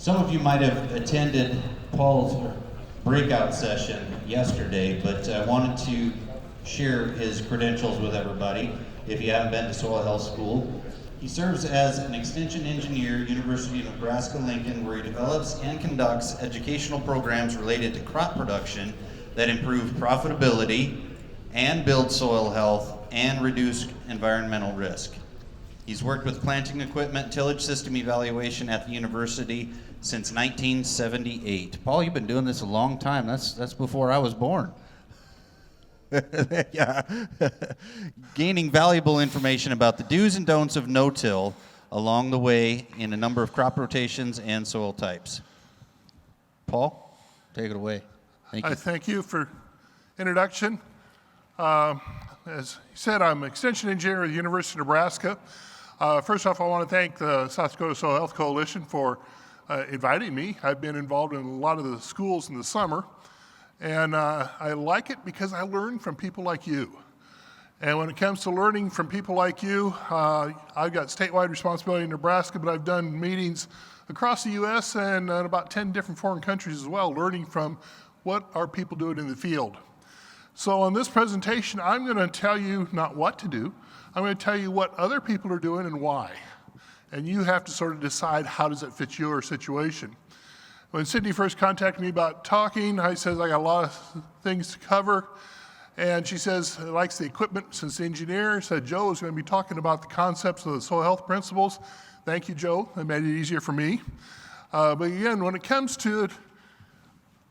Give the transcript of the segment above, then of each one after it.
Some of you might have attended Paul's breakout session yesterday, but I wanted to share his credentials with everybody. If you haven't been to soil health school, he serves as an extension engineer, University of Nebraska-Lincoln, where he develops and conducts educational programs related to crop production that improve profitability and build soil health and reduce environmental risk. He's worked with planting equipment, tillage system evaluation at the university since 1978. Paul, you've been doing this a long time. That's before I was born. Yeah. Gaining valuable information about the do's and don'ts of no-till along the way in a number of crop rotations and soil types. Paul, take it away. Thank you. Thank you for introduction. As you said, I'm an extension engineer at the University of Nebraska. First off, I want to thank the South Dakota Soil Health Coalition for inviting me. I've been involved in a lot of the schools in the summer, and I like it because I learn from people like you. And when it comes to learning from people like you, I've got statewide responsibility in Nebraska, but I've done meetings across the U.S. and in about 10 different foreign countries as well, learning from what are people doing in the field. So on this presentation, I'm going to tell you not what to do, I'm going to tell you what other people are doing and why. And you have to sort of decide how does it fit your situation. When Sydney first contacted me about talking, I said I got a lot of things to cover. And she says, likes the equipment since the engineer. Said Joe is going to be talking about the concepts of the soil health principles. Thank you, Joe. That made it easier for me. But again, when it comes to it,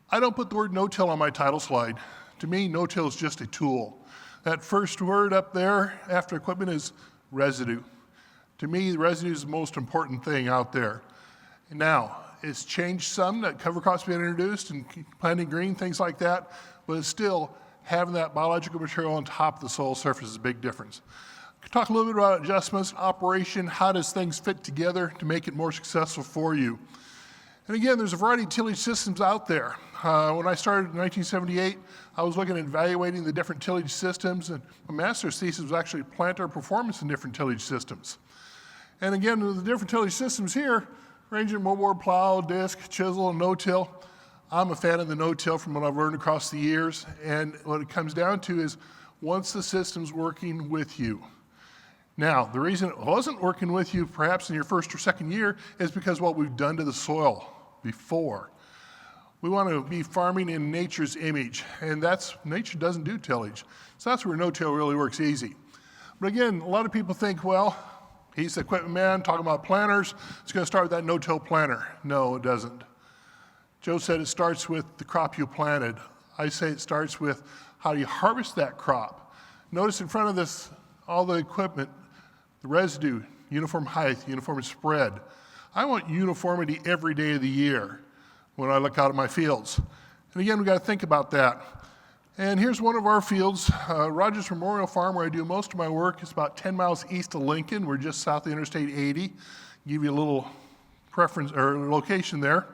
I don't put the word no-till on my title slide. To me, no-till is just a tool. That first word up there after equipment is residue. To me, the residue is the most important thing out there. Now, it's changed some, that cover crops being introduced and planting green, things like that, but it's still having that biological material on top of the soil surface is a big difference. Talk a little bit about adjustments, operation, how does things fit together to make it more successful for you. And again, there's a variety of tillage systems out there. When I started in 1978, I was looking at evaluating the different tillage systems, and my master's thesis was actually planter performance in different tillage systems. And again, the different tillage systems here, ranging moldboard, plow, disc, chisel, and no-till. I'm a fan of the no-till from what I've learned across the years, and what it comes down to is once the system's working with you. Now, the reason it wasn't working with you perhaps in your first or second year is because what we've done to the soil before. We want to be farming in nature's image, and nature doesn't do tillage. So that's where no-till really works easy. But again, a lot of people think, well, he's the equipment man talking about planters. It's going to start with that no-till planter. No, it doesn't. Joe said it starts with the crop you planted. I say it starts with how do you harvest that crop. Notice in front of this, all the equipment, the residue, uniform height, uniform spread. I want uniformity every day of the year when I look out at my fields. And again, we got to think about that. And here's one of our fields, Rogers Memorial Farm, where I do most of my work. It's about 10 miles east of Lincoln. We're just south of Interstate 80. Give you a little preference or location there.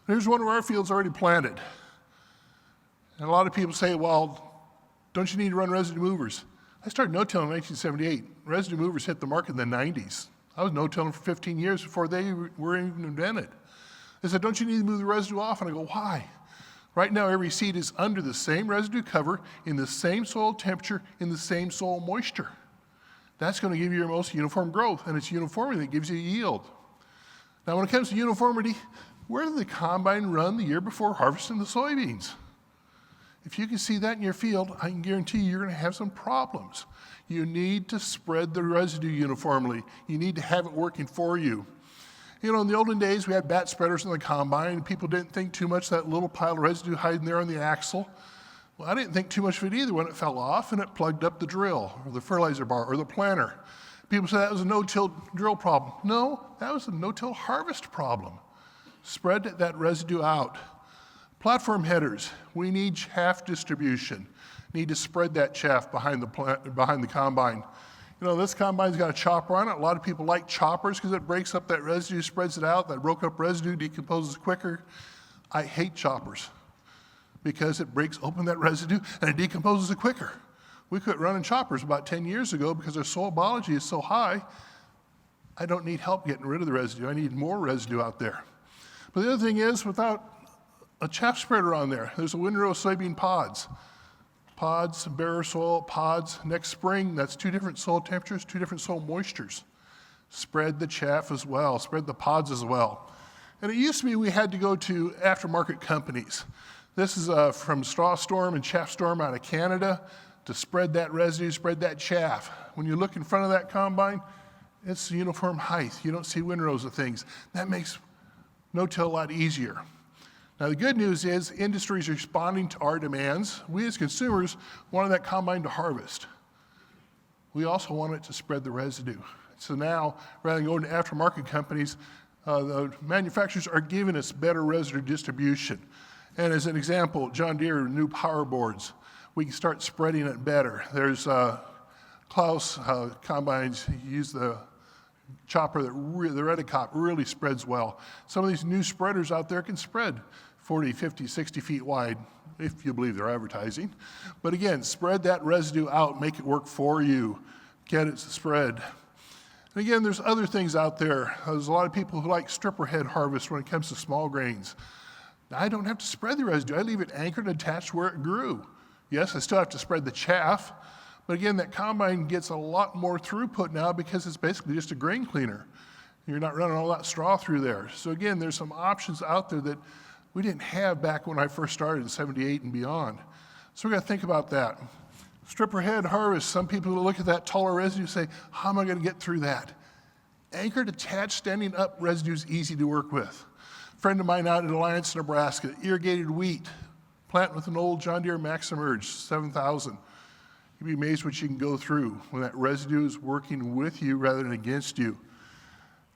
Here's one of our fields already planted. And a lot of people say, well, don't you need to run residue movers? I started no-tilling in 1978. Residue movers hit the market in the 90s. I was no-tilling for 15 years before they were even invented. They said, don't you need to move the residue off? And I go, why? Right now, every seed is under the same residue cover, in the same soil temperature, in the same soil moisture. That's going to give you your most uniform growth, and it's uniformity that gives you yield. Now, when it comes to uniformity, where did the combine run the year before harvesting the soybeans? If you can see that in your field, I can guarantee you're going to have some problems. You need to spread the residue uniformly. You need to have it working for you. You know, in the olden days, we had bat spreaders in the combine, and people didn't think too much of that little pile of residue hiding there on the axle. Well, I didn't think too much of it either when it fell off and it plugged up the drill or the fertilizer bar or the planter. People say that was a no-till drill problem. No, that was a no-till harvest problem. Spread that residue out. Platform headers, we need chaff distribution. Need to spread that chaff behind the combine. You know, this combine's got a chopper on it. A lot of people like choppers because it breaks up that residue, spreads it out. That broke up residue decomposes quicker. I hate choppers because it breaks open that residue and it decomposes it quicker. We quit running choppers about 10 years ago because our soil biology is so high. I don't need help getting rid of the residue. I need more residue out there. But the other thing is, without a chaff spreader on there, there's a windrow soybean pods. Pods, bare soil, pods. Next spring, that's 2 different soil temperatures, 2 different soil moistures. Spread the chaff as well, spread the pods as well. And it used to be we had to go to aftermarket companies. This is from Straw Storm and Chaff Storm out of Canada to spread that residue, spread that chaff. When you look in front of that combine, it's uniform height. You don't see windrows of things. That makes no-till a lot easier. Now the good news is industry is responding to our demands. We as consumers wanted that combine to harvest. We also want it to spread the residue. So now, rather than going to aftermarket companies, the manufacturers are giving us better residue distribution. And as an example, John Deere new power boards, we can start spreading it better. There's Klaus combines, use the chopper, the Redicop really spreads well. Some of these new spreaders out there can spread 40, 50, 60 feet wide, if you believe they're advertising. But again, spread that residue out, make it work for you, get it to spread. And again, there's other things out there. There's a lot of people who like stripper head harvest when it comes to small grains. Now, I don't have to spread the residue. I leave it anchored and attached where it grew. Yes, I still have to spread the chaff, but again, that combine gets a lot more throughput now because it's basically just a grain cleaner. You're not running all that straw through there. So again, there's some options out there that we didn't have back when I first started in '78 and beyond. So we got to think about that. Stripper head harvest, some people look at that taller residue and say, how am I going to get through that? Anchored, attached, standing up residue is easy to work with. A friend of mine out in Alliance, Nebraska, irrigated wheat, plant with an old John Deere Maximerge 7000. You'd be amazed what you can go through when that residue is working with you rather than against you.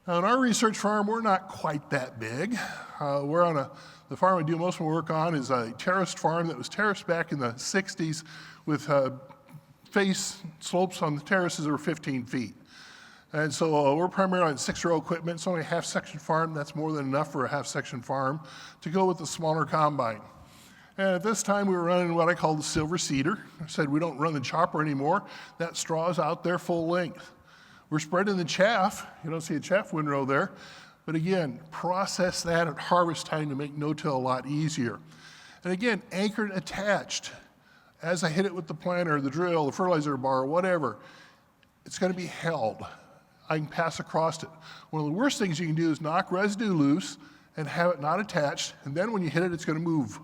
Now, in our research farm, we're not quite that big. We're on the farm I do most of my work on is a terraced farm that was terraced back in the 60s with face slopes on the terraces that were 15 feet. And so we're primarily on 6-row equipment. It's only a half-section farm. That's more than enough for a half-section farm to go with the smaller combine. And at this time, we were running what I call the silver cedar. I said we don't run the chopper anymore. That straw is out there full length. We're spreading the chaff. You don't see a chaff windrow there. But again, process that at harvest time to make no-till a lot easier. And again, anchored attached. As I hit it with the planter, the drill, the fertilizer bar, whatever, it's going to be held. I can pass across it. One of the worst things you can do is knock residue loose and have it not attached, and then when you hit it, it's going to move.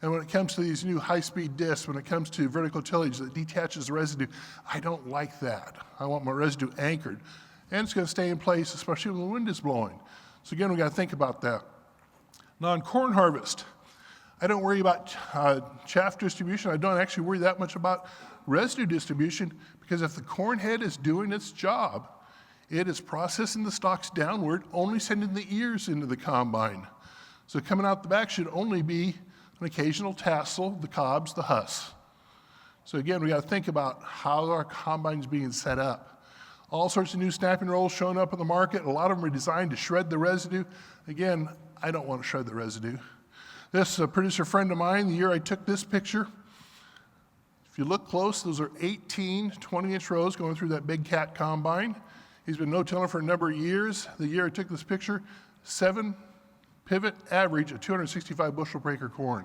And when it comes to these new high-speed discs, when it comes to vertical tillage that detaches the residue, I don't like that. I want my residue anchored. And it's going to stay in place, especially when the wind is blowing. So again, we got to think about that. Now on corn harvest, I don't worry about chaff distribution. I don't actually worry that much about residue distribution because if the corn head is doing its job, it is processing the stalks downward, only sending the ears into the combine. So coming out the back should only be an occasional tassel, the cobs, the husks. So again, we got to think about how our combine's being set up. All sorts of new snapping rolls showing up in the market. A lot of them are designed to shred the residue. Again, I don't want to shred the residue. This producer friend of mine, the year I took this picture, if you look close, those are 18 20-inch rows going through that big cat combine. He's been no-tilling for a number of years. The year I took this picture, 7 pivot average of 265 bushel per acre corn.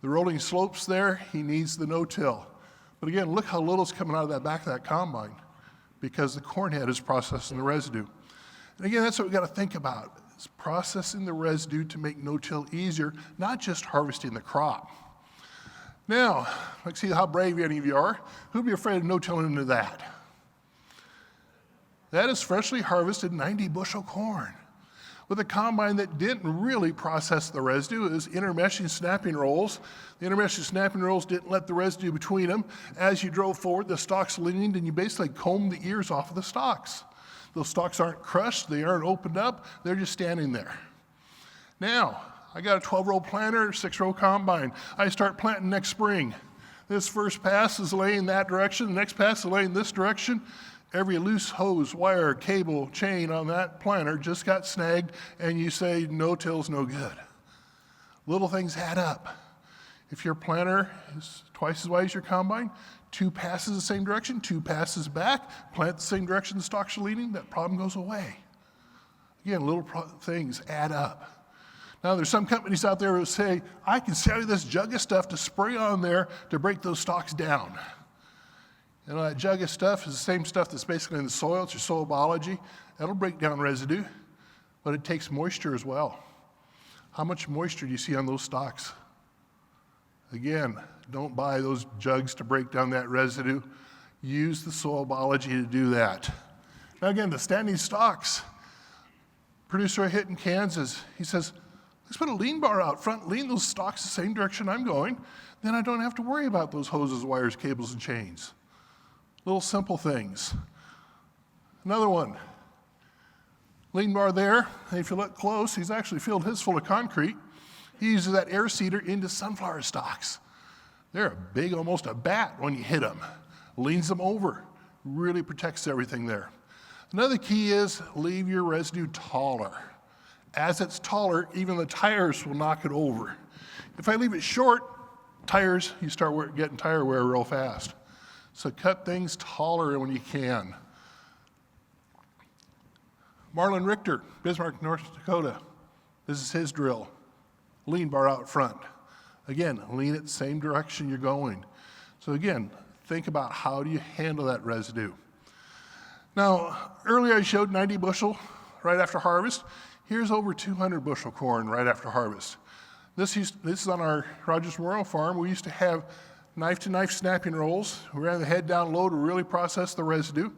The rolling slopes there, he needs the no-till. But again, look how little's coming out of that back of that combine because the corn head is processing the residue. And again, that's what we got to think about. It's processing the residue to make no-till easier, not just harvesting the crop. Now, let's see how brave any of you are. Who'd be afraid of no-tilling into that? That is freshly harvested 90 bushel corn with a combine that didn't really process the residue. It was intermeshing snapping rolls. The intermeshing snapping rolls didn't let the residue between them. As you drove forward, the stalks leaned and you basically combed the ears off of the stalks. Those stalks aren't crushed, they aren't opened up, they're just standing there. Now, I got a 12-row planter, 6-row combine. I start planting next spring. This first pass is laying that direction, the next pass is laying this direction. Every loose hose, wire, cable, chain on that planter just got snagged, and you say no-till's no good. Little things add up. If your planter is twice as wide as your combine, 2 passes the same direction, 2 passes back, plant the same direction the stalks are leaning, that problem goes away. Again, little things add up. Now, there's some companies out there who say, I can sell you this jug of stuff to spray on there to break those stalks down. You know, that jug of stuff is the same stuff that's basically in the soil. It's your soil biology. That'll break down residue, but it takes moisture as well. How much moisture do you see on those stalks? Again, don't buy those jugs to break down that residue. Use the soil biology to do that. Now again, the standing stalks. Producer I hit in Kansas, he says, let's put a lean bar out front, lean those stalks the same direction I'm going, then I don't have to worry about those hoses, wires, cables, and chains. Little simple things. Another one, lean bar there, and if you look close, he's actually filled his full of concrete. He uses that air seeder into sunflower stalks. They're big, almost a bat when you hit them. Leans them over, really protects everything there. Another key is leave your residue taller. As it's taller, even the tires will knock it over. If I leave it short, tires, you start getting tire wear real fast. So cut things taller when you can. Marlon Richter, Bismarck, North Dakota. This is his drill. Lean bar out front. Again, lean it the same direction you're going. So again, think about how do you handle that residue. Now, earlier I showed 90 bushel right after harvest. Here's over 200 bushel corn right after harvest. This is on our Rogers Memorial Farm. We used to have knife-to-knife snapping rolls. We ran the head down low to really process the residue.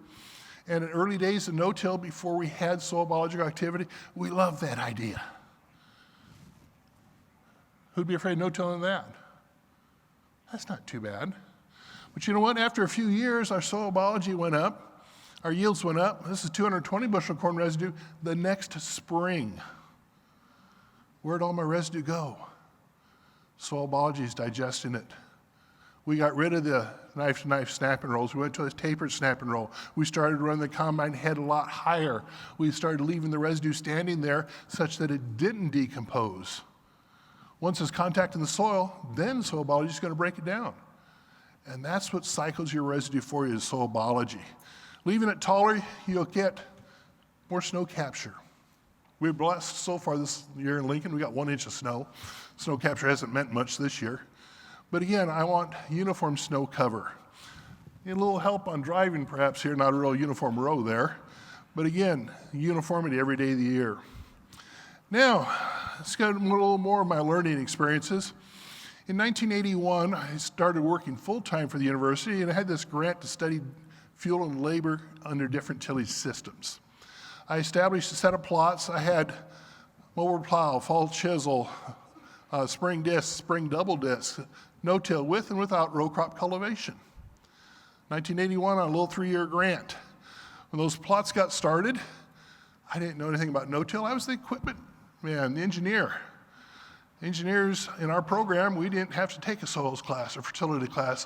And in early days of no-till, before we had soil biological activity, we loved that idea. Who'd be afraid of no-tilling that? That's not too bad. But you know what? After a few years, our soil biology went up. Our yields went up. This is 220 bushel corn residue. The next spring, where'd all my residue go? Soil biology is digesting it. We got rid of the knife-to-knife snapping rolls. We went to a tapered snapping roll. We started running the combine head a lot higher. We started leaving the residue standing there such that it didn't decompose. Once it's contacting the soil, then soil biology is going to break it down. And that's what cycles your residue for you is soil biology. Leaving it taller, you'll get more snow capture. We're blessed so far this year in Lincoln, we got 1 inch of snow. Snow capture hasn't meant much this year. But again, I want uniform snow cover. Need a little help on driving perhaps here, not a real uniform row there. But again, uniformity every day of the year. Now, let's get a little more of my learning experiences. In 1981, I started working full-time for the university, and I had this grant to study fuel and labor under different tillage systems. I established a set of plots. I had mower plow, fall chisel, spring disc, spring double disc, no-till with and without row crop cultivation. 1981 on a little 3-year grant. When those plots got started, I didn't know anything about no-till. I was the equipment man, the engineer. Engineers in our program, we didn't have to take a soils class or fertility class,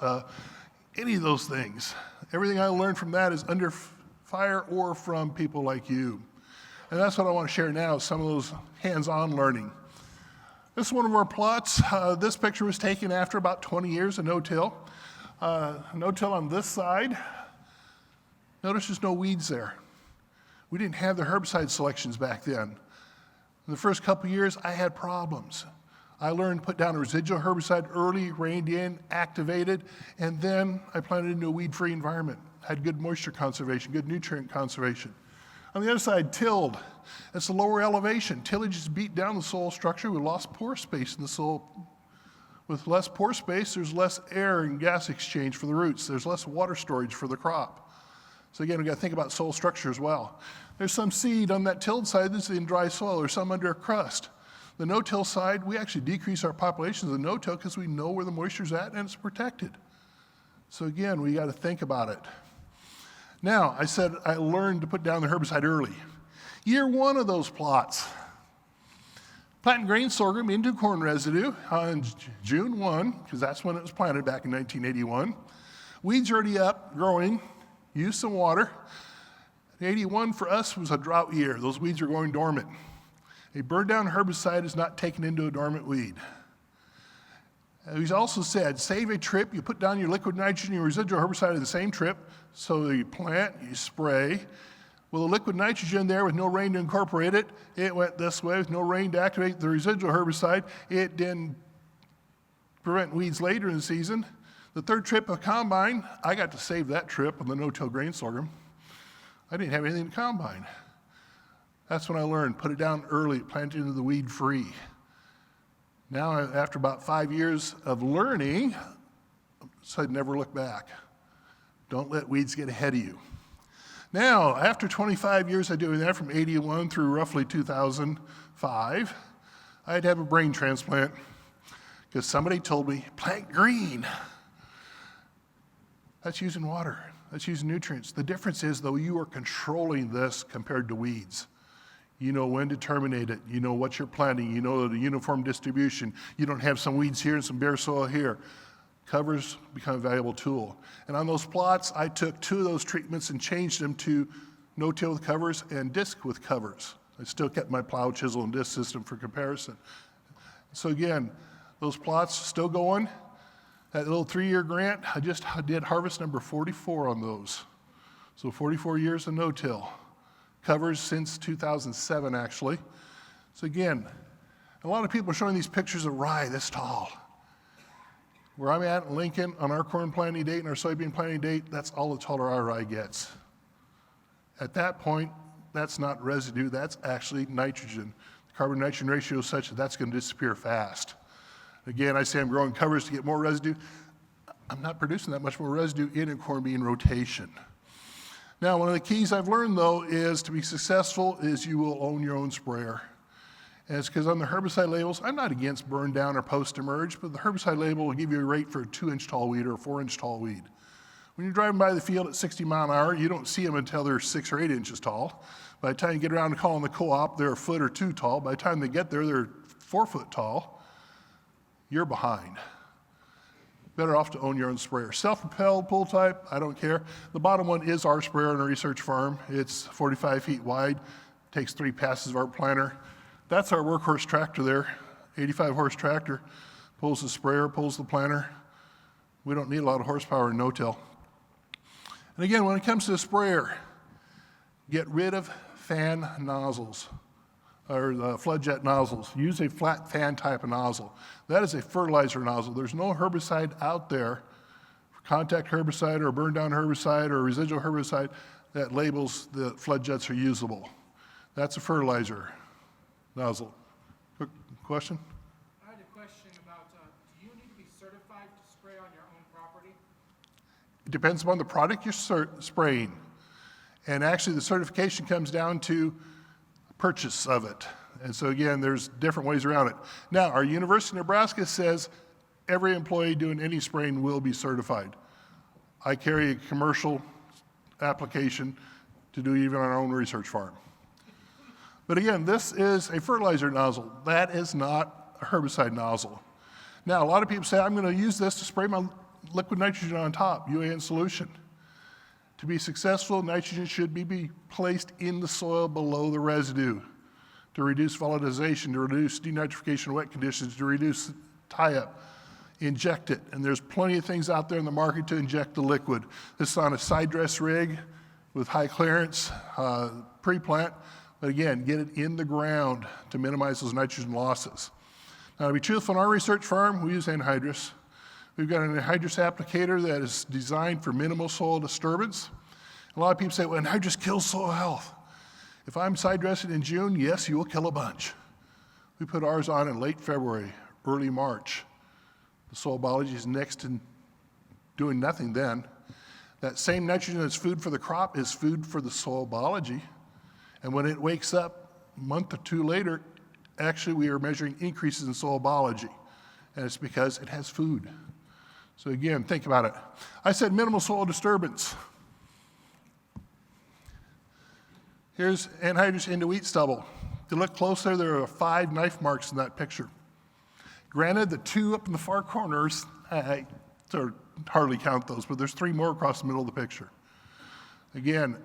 any of those things. Everything I learned from that is under fire or from people like you. And that's what I want to share now, some of those hands-on learning. This is one of our plots. This picture was taken after about 20 years of no-till. No-till on this side. Notice there's no weeds there. We didn't have the herbicide selections back then. In the first couple years, I had problems. I learned to put down a residual herbicide early, reined in, activated, and then I planted into a weed-free environment. Had good moisture conservation, good nutrient conservation. On the other side, tilled. It's a lower elevation. Tillage has beat down the soil structure. We lost pore space in the soil. With less pore space, there's less air and gas exchange for the roots. There's less water storage for the crop. So again, we've got to think about soil structure as well. There's some seed on that tilled side that's in dry soil or some under a crust. The no-till side, we actually decrease our populations of no-till because we know where the moisture's at and it's protected. So again, we got to think about it. Now, I said I learned to put down the herbicide early. Year one of those plots, planting grain sorghum into corn residue on June 1, because that's when it was planted back in 1981. Weeds already up, growing, used some water. 81 for us was a drought year. Those weeds are going dormant. A burned down herbicide is not taken into a dormant weed. He's also said, save a trip, you put down your liquid nitrogen, your residual herbicide in the same trip, so you plant, you spray, Well, the liquid nitrogen there with no rain to incorporate it, it went this way with no rain to activate the residual herbicide. It didn't prevent weeds later in the season. The third trip of combine, I got to save that trip on the no-till grain sorghum. I didn't have anything to combine. That's when I learned, put it down early, plant it into the weed free. Now, after about 5 years of learning, so I'd never look back. Don't let weeds get ahead of you. Now, after 25 years of doing that, from 81 through roughly 2005, I had to have a brain transplant because somebody told me, plant green. That's using water. That's using nutrients. The difference is, though, you are controlling this compared to weeds. You know when to terminate it. You know what you're planting. You know the uniform distribution. You don't have some weeds here and some bare soil here. Covers become a valuable tool. And on those plots, I took 2 of those treatments and changed them to no-till with covers and disc with covers. I still kept my plow, chisel, and disc system for comparison. So again, those plots still going. That little 3-year grant, I just did harvest number 44 on those. So 44 years of no-till. Covers since 2007, actually. So again, a lot of people are showing these pictures of rye this tall. Where I'm at in Lincoln, on our corn planting date and our soybean planting date, that's all the taller our rye gets. At that point, that's not residue, that's actually nitrogen. The carbon-nitrogen ratio is such that that's going to disappear fast. Again, I say I'm growing covers to get more residue. I'm not producing that much more residue in a corn bean rotation. Now, one of the keys I've learned, though, is to be successful is you will own your own sprayer. And it's because on the herbicide labels, I'm not against burn down or post-emerge, but the herbicide label will give you a rate for a 2-inch tall weed or a 4-inch tall weed. When you're driving by the field at 60 mile an hour, you don't see them until they're 6 or 8 inches tall. By the time you get around to calling the co-op, they're a foot or 2 tall. By the time they get there, they're 4 foot tall. You're behind. Better off to own your own sprayer. Self-propelled, pull type, I don't care. The bottom one is our sprayer on a research farm. It's 45 feet wide, takes 3 passes of our planter. That's our workhorse tractor there, 85 horse tractor. Pulls the sprayer, pulls the planter. We don't need a lot of horsepower in no-till. And again, when it comes to the sprayer, get rid of fan nozzles or the flood jet nozzles. Use a flat fan type of nozzle. That is a fertilizer nozzle. There's no herbicide out there, contact herbicide or burn down herbicide or residual herbicide that labels the flood jets are usable. That's a fertilizer nozzle. Quick question? I had a question about, do you need to be certified to spray on your own property? It depends upon the product you're spraying. And actually the certification comes down to purchase of it. And so again, there's different ways around it. Now, our University of Nebraska says every employee doing any spraying will be certified. I carry a commercial application to do even on our own research farm. But again, this is a fertilizer nozzle. That is not a herbicide nozzle. Now, a lot of people say, I'm going to use this to spray my liquid nitrogen on top, UAN solution. To be successful, nitrogen should be placed in the soil below the residue to reduce volatilization, to reduce denitrification of wet conditions, to reduce tie-up. Inject it. And there's plenty of things out there in the market to inject the liquid. This is on a side dress rig with high clearance, pre-plant. But again, get it in the ground to minimize those nitrogen losses. Now, to be truthful, on our research farm, we use anhydrous. We've got an anhydrous applicator that is designed for minimal soil disturbance. A lot of people say, well, anhydrous kills soil health. If I'm side dressing in June, yes, you will kill a bunch. We put ours on in late February, early March. The soil biology is next to doing nothing then. That same nitrogen that's food for the crop is food for the soil biology. And when it wakes up a month or 2 later, actually we are measuring increases in soil biology. And it's because it has food. So again, think about it. I said minimal soil disturbance. Here's anhydrous into wheat stubble. If you look closer, there are 5 knife marks in that picture. Granted, the 2 up in the far corners, I sort of hardly count those, but there's 3 more across the middle of the picture. Again,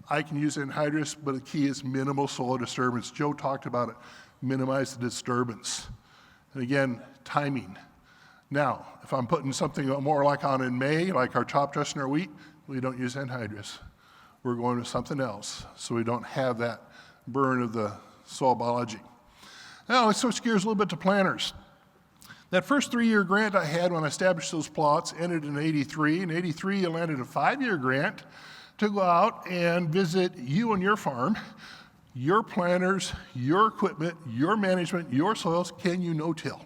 I can use anhydrous, but the key is minimal soil disturbance. Joe talked about it. Minimize the disturbance. And again, timing. Now, if I'm putting something more like on in May, like our top dressing our wheat, we don't use anhydrous. we're going to something else so we don't have that burn of the soil biology. Now let's switch gears a little bit to planters. That first 3-year grant I had when I established those plots ended in '83. In '83, I landed a 5-year grant to go out and visit you on your farm, your planters, your equipment, your management, your soils. Can you no-till?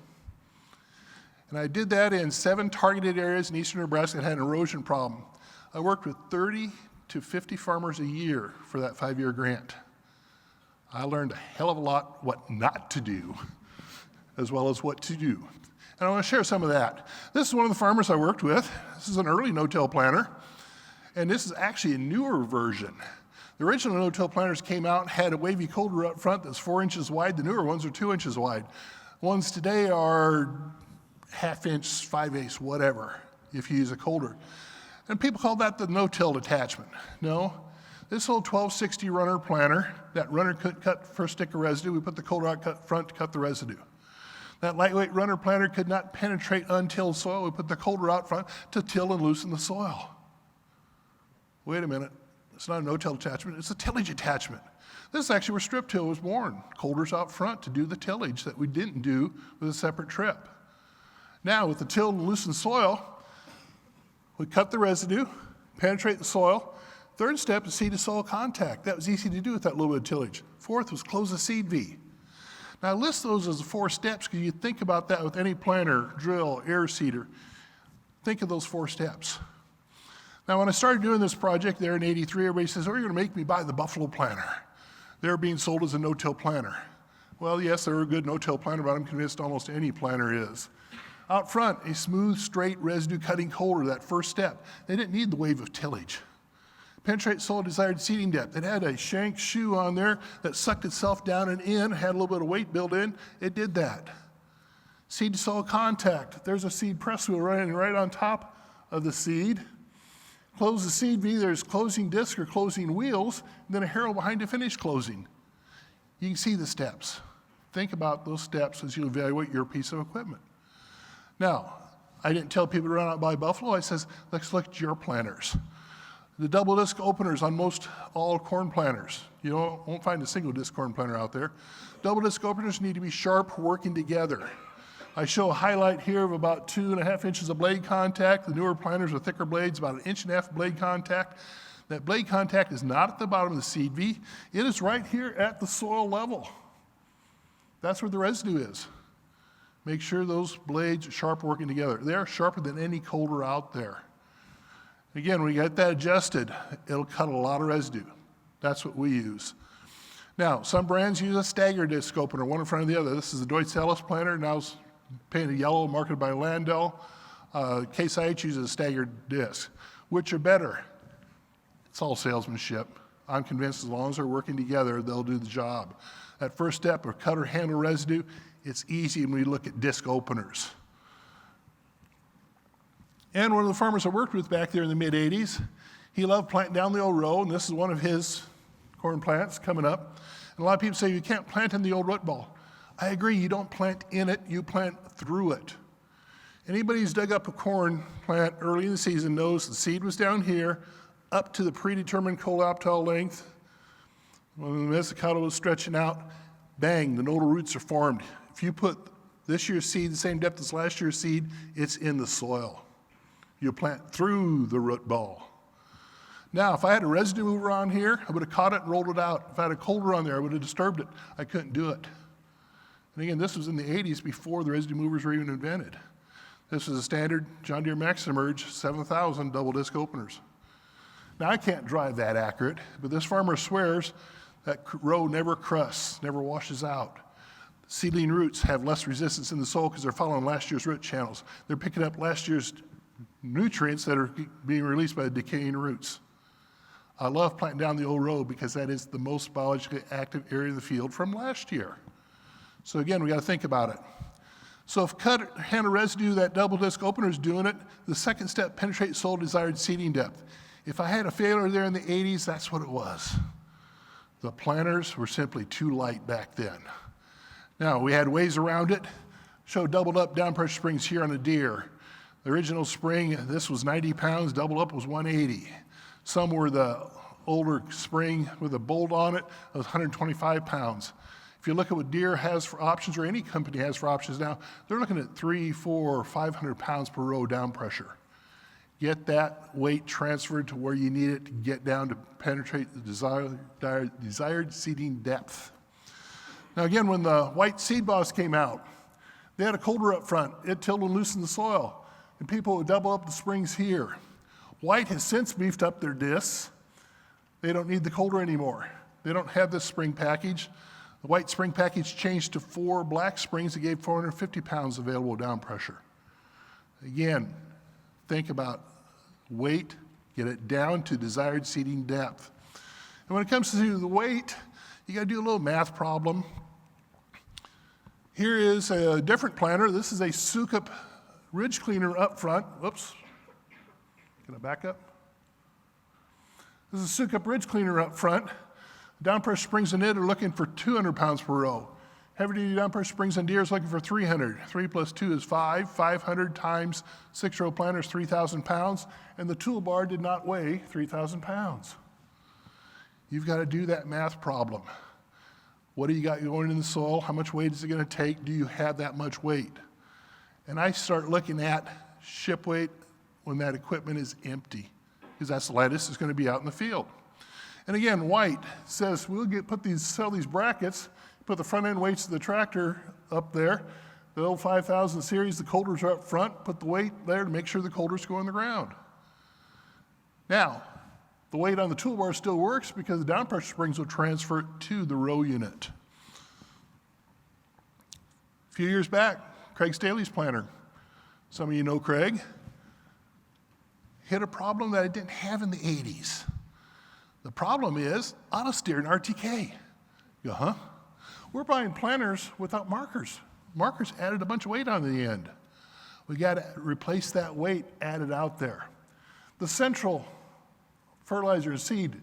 And I did that in 7 targeted areas in eastern Nebraska that had an erosion problem. I worked with 30 to 50 farmers a year for that 5-year grant. I learned a hell of a lot what not to do, as well as what to do. And I want to share some of that. This is one of the farmers I worked with. This is an early no-till planter, and this is actually a newer version. The original no-till planters came out and had a wavy coulter up front that's 4 inches wide. The newer ones are 2 inches wide. Ones today are 1/2 inch, 5/8, whatever, if you use a coulter. And people call that the no-till attachment. No, this old 1260 runner planter, that runner could cut first stick of residue. We put the coulter out cut front to cut the residue. That lightweight runner planter could not penetrate untilled soil. We put the coulter out front to till and loosen the soil. Wait a minute, it's not a no-till attachment, it's a tillage attachment. This is actually where strip till was born. Coulters out front to do the tillage that we didn't do with a separate trip. Now with the tilled and loosened soil, we cut the residue, penetrate the soil. Third step is seed to soil contact. That was easy to do with that little bit of tillage. Fourth was close the seed V. Now I list those as the 4 steps because you think about that with any planter, drill, air seeder. Think of those 4 steps. Now when I started doing this project there in '83, everybody says, oh, you're gonna make me buy the Buffalo planter. They're being sold as a no-till planter. Well, yes, they're a good no-till planter, but I'm convinced almost any planter is. Out front, a smooth, straight residue cutting coulter, that first step. They didn't need the wave of tillage. Penetrate soil desired seeding depth. It had a shank shoe on there that sucked itself down and in, had a little bit of weight built in. It did that. Seed to soil contact. There's a seed press wheel running right on top of the seed. Close the seed V, there's closing disc or closing wheels, and then a harrow behind to finish closing. You can see the steps. Think about those steps as you evaluate your piece of equipment. Now, I didn't tell people to run out and buy Buffalo. I says, let's look at your planters. The double disc openers on most all corn planters. You won't find a single disc corn planter out there. Double disc openers need to be sharp, working together. I show a highlight here of about 2.5 inches of blade contact. The newer planters with thicker blades, about 1.5 inches blade contact. That blade contact is not at the bottom of the seed V. It is right here at the soil level. That's where the residue is. Make sure those blades are sharp, working together. They are sharper than any coulter out there. Again, when you get that adjusted, it'll cut a lot of residue. That's what we use. Now, some brands use a stagger disc opener, one in front of the other. This is the Deutz Ellis planter, now it's painted yellow, marketed by Landell. Case IH uses a staggered disc. Which are better? It's all salesmanship. I'm convinced as long as they're working together, they'll do the job. That first step of cut or handle residue, it's easy when we look at disc openers. And one of the farmers I worked with back there in the mid-'80s, he loved planting down the old row, and this is one of his corn plants coming up. And a lot of people say you can't plant in the old root ball. I agree, you don't plant in it, you plant through it. Anybody who's dug up a corn plant early in the season knows the seed was down here, up to the predetermined coleoptile length. When the mesocotyle was stretching out, bang, the nodal roots are formed. If you put this year's seed the same depth as last year's seed, it's in the soil. You plant through the root ball. Now, if I had a residue mover on here, I would have caught it and rolled it out. If I had a coulter on there, I would have disturbed it. I couldn't do it. And again, this was in the '80s before the residue movers were even invented. This is a standard John Deere MaxImerge 7000 double disc openers. Now, I can't drive that accurate, but this farmer swears that row never crusts, never washes out. Seedling roots have less resistance in the soil because they're following last year's root channels. They're picking up last year's nutrients that are being released by the decaying roots. I love planting down the old row because that is the most biologically active area of the field from last year. So again, we got to think about it. So if cut handle residue, that double disc opener is doing it. The second step, penetrate soil desired seeding depth. If I had a failure there in the '80s, that's what it was. The planters were simply too light back then. Now, we had ways around it. Show doubled up down pressure springs here on the Deere. The original spring, this was 90 pounds, double up was 180. Some were the older spring with a bolt on it, it was 125 pounds. If you look at what Deere has for options, or any company has for options now, they're looking at 300, 400, 500 pounds per row down pressure. Get that weight transferred to where you need it to get down to penetrate the desired seeding depth. Now again, when the white seed boss came out, they had a coulter up front. It tilled and loosened the soil, and people would double up the springs here. White has since beefed up their discs. They don't need the coulter anymore. They don't have this spring package. The white spring package changed to 4 black springs that gave 450 pounds available down pressure. Again, think about weight, get it down to desired seeding depth. And when it comes to the weight, you got to do a little math problem. Here is a different planter. This is a Sukup ridge cleaner up front. Whoops. Can I back up? This is a Sukup ridge cleaner up front. Down pressure springs in it are looking for 200 pounds per row. Heavy duty down pressure springs on Deere is looking for 300. 3 plus 2 is 5. 500 times 6-row planter is 3,000 pounds. And the toolbar did not weigh 3,000 pounds. You've got to do that math problem. What do you got going in the soil? How much weight is it going to take? Do you have that much weight? And I start looking at ship weight when that equipment is empty, because that's the lightest it's going to be out in the field. And again, White says we'll sell these brackets, put the front end weights of the tractor up there. The old 5000 series, the coulters are up front, put the weight there to make sure the coulters go in the ground. Now, the weight on the toolbar still works because the down pressure springs will transfer it to the row unit. A few years back, Craig Staley's planter, some of you know Craig, hit a problem that it didn't have in the 80s. The problem is autosteer and RTK. You go, huh? We're buying planters without markers. Markers added a bunch of weight on the end. We got to replace that weight added out there. The central fertilizer and seed,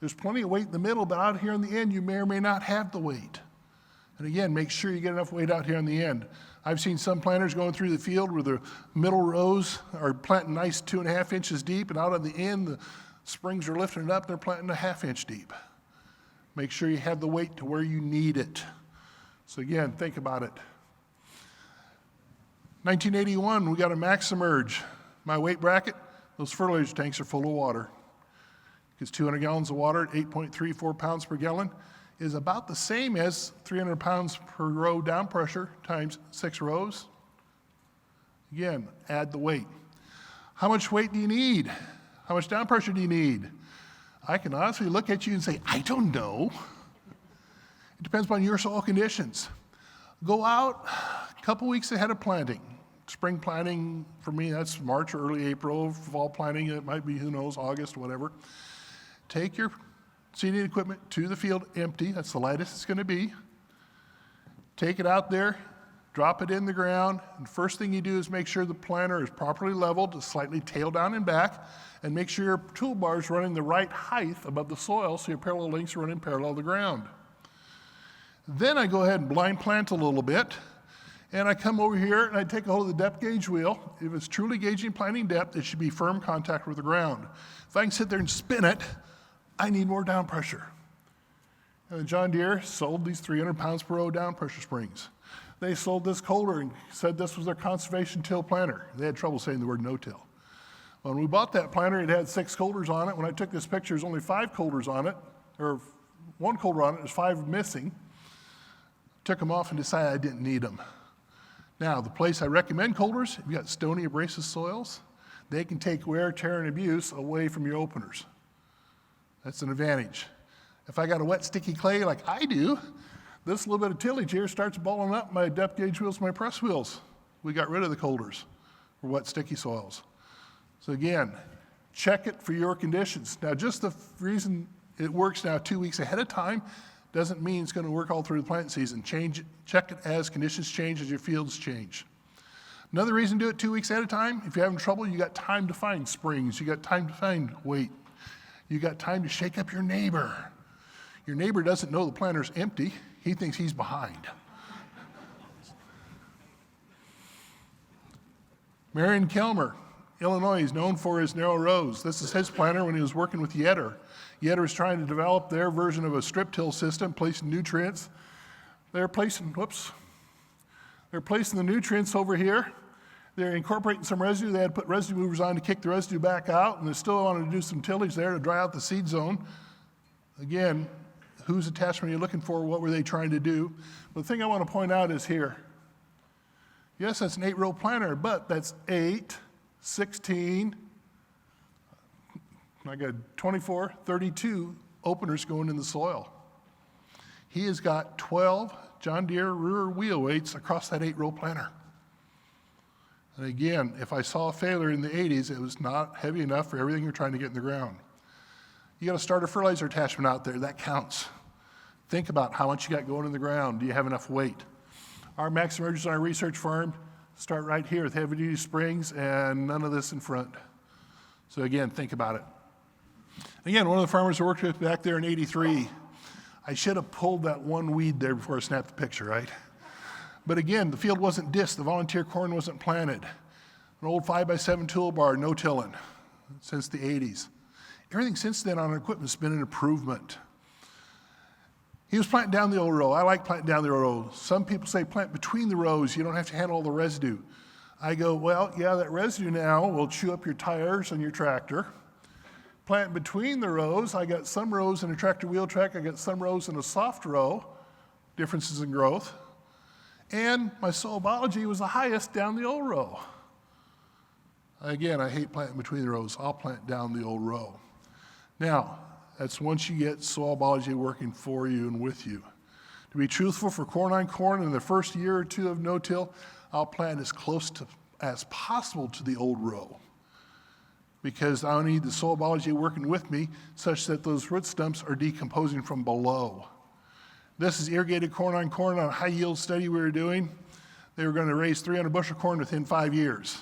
there's plenty of weight in the middle, but out here on the end, you may or may not have the weight. And again, make sure you get enough weight out here on the end. I've seen some planters going through the field where the middle rows are planting nice 2.5 inches deep, and out on the end, the springs are lifting it up, they're planting a 1/2 inch deep. Make sure you have the weight to where you need it. So again, think about it. 1981, we got a Maximerge. My weight bracket, those fertilizer tanks are full of water. Because 200 gallons of water at 8.34 pounds per gallon is about the same as 300 pounds per row down pressure times 6 rows. Again, add the weight. How much weight do you need? How much down pressure do you need? I can honestly look at you and say, I don't know. It depends upon your soil conditions. Go out a couple weeks ahead of planting. Spring planting, for me, that's March or early April. Fall planting, it might be, who knows, August, whatever. Take your seeding equipment to the field empty. That's the lightest it's going to be. Take it out there, drop it in the ground, and first thing you do is make sure the planter is properly leveled, slightly tail down and back, and make sure your toolbar is running the right height above the soil so your parallel links are running parallel to the ground. Then I go ahead and blind plant a little bit, and I come over here and I take a hold of the depth gauge wheel. If it's truly gauging planting depth, it should be firm contact with the ground. If I can sit there and spin it, I need more down pressure. And John Deere sold these 300 pounds per row down pressure springs. They sold this coulter and said this was their conservation till planter. They had trouble saying the word no-till. When we bought that planter, it had 6 coulters on it. When I took this picture, there's only 5 coulters on it, or 1 coulter on it, there's 5 missing. Took them off and decided I didn't need them. Now, the place I recommend coulters, if you've got stony abrasive soils, they can take wear, tear, and abuse away from your openers. That's an advantage. If I got a wet, sticky clay like I do, this little bit of tillage here starts balling up my depth gauge wheels, my press wheels. We got rid of the coulters for wet, sticky soils. So again, check it for your conditions. Now, just the reason it works now 2 weeks ahead of time doesn't mean it's going to work all through the planting season. Check it as conditions change, as your fields change. Another reason to do it 2 weeks at a time, if you're having trouble, you got time to find springs, you got time to find weight, you got time to shake up your neighbor. Your neighbor doesn't know the planter's empty, he thinks he's behind. Marion Kelmer Illinois is known for his narrow rows. This is his planter when he was working with Yetter. Yetter was trying to develop their version of a strip till system, placing nutrients. They're placing the nutrients over here. They're incorporating some residue. They had to put residue movers on to kick the residue back out, and they still wanted to do some tillage there to dry out the seed zone. Again, whose attachment are you looking for? What were they trying to do? But the thing I want to point out is here. Yes, that's an 8-row planter, but that's 8, 16, I got 24, 32 openers going in the soil. He has got 12 John Deere rear wheel weights across that 8-row planter. And again, if I saw a failure in the 80s, it was not heavy enough for everything you're trying to get in the ground. You got to start a fertilizer attachment out there, that counts. Think about how much you got going in the ground. Do you have enough weight? Our max emergers on our research farm start right here with heavy duty springs and none of this in front. So again, think about it. Again, one of the farmers I worked with back there in '83, I should have pulled that one weed there before I snapped the picture, right? But again, the field wasn't disked, the volunteer corn wasn't planted. An old 5x7 toolbar, no tilling, since the 80s. Everything since then on our equipment's been an improvement. He was planting down the old row. I like planting down the row. Some people say plant between the rows, you don't have to handle all the residue. I go, well, yeah, that residue now will chew up your tires on your tractor. Plant between the rows, I got some rows in a tractor wheel track, I got some rows in a soft row, differences in growth. And my soil biology was the highest down the old row. Again, I hate planting between the rows. I'll plant down the old row. Now, that's once you get soil biology working for you and with you. To be truthful, for corn on corn in the first year or two of no-till, I'll plant as close to as possible to the old row, because I need the soil biology working with me such that those root stumps are decomposing from below. This is irrigated corn on a high yield study we were doing. They were going to raise 300 bushel corn within 5 years.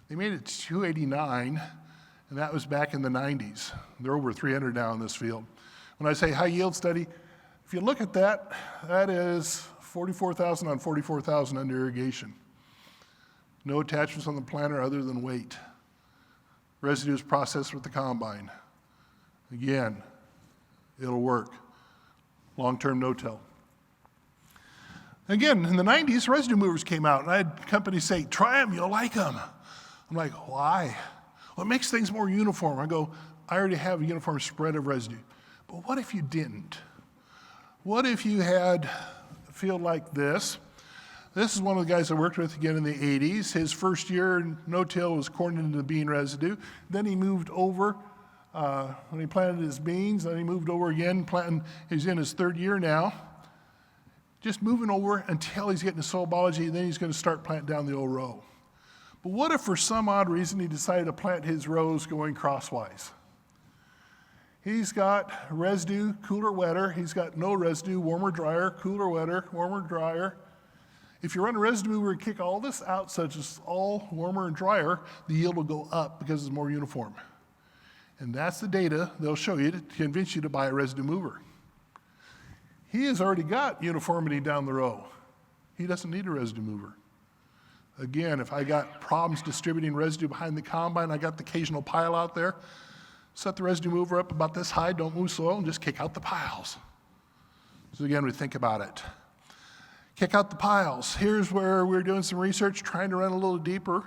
They made it to 289, and that was back in the 90s. They're over 300 now in this field. When I say high yield study, if you look at that, that is 44,000 on 44,000 under irrigation. No attachments on the planter other than weight. Residue is processed with the combine. Again, it'll work. Long-term no-till. Again, in the 90s, residue movers came out, and I had companies say, try them, you'll like them. I'm like, why? Well, it makes things more uniform. I go, I already have a uniform spread of residue. But what if you didn't? What if you had a field like this? This is one of the guys I worked with again in the 80s. His first year no-till was corn into the bean residue. Then he moved over when he planted his beans. Then he moved over again, planting. He's in his third year now. Just moving over until he's getting to soil biology, then he's going to start planting down the old row. But what if for some odd reason he decided to plant his rows going crosswise? He's got residue, cooler, wetter. He's got no residue, warmer, drier, cooler, wetter, warmer, drier. If you run a residue mover and kick all this out, such as all warmer and drier, the yield will go up because it's more uniform. And that's the data they'll show you to convince you to buy a residue mover. He has already got uniformity down the row. He doesn't need a residue mover. Again, if I got problems distributing residue behind the combine, I got the occasional pile out there, set the residue mover up about this high, don't move soil, and just kick out the piles. So again, we think about it. Kick out the piles. Here's where we're doing some research, trying to run a little deeper,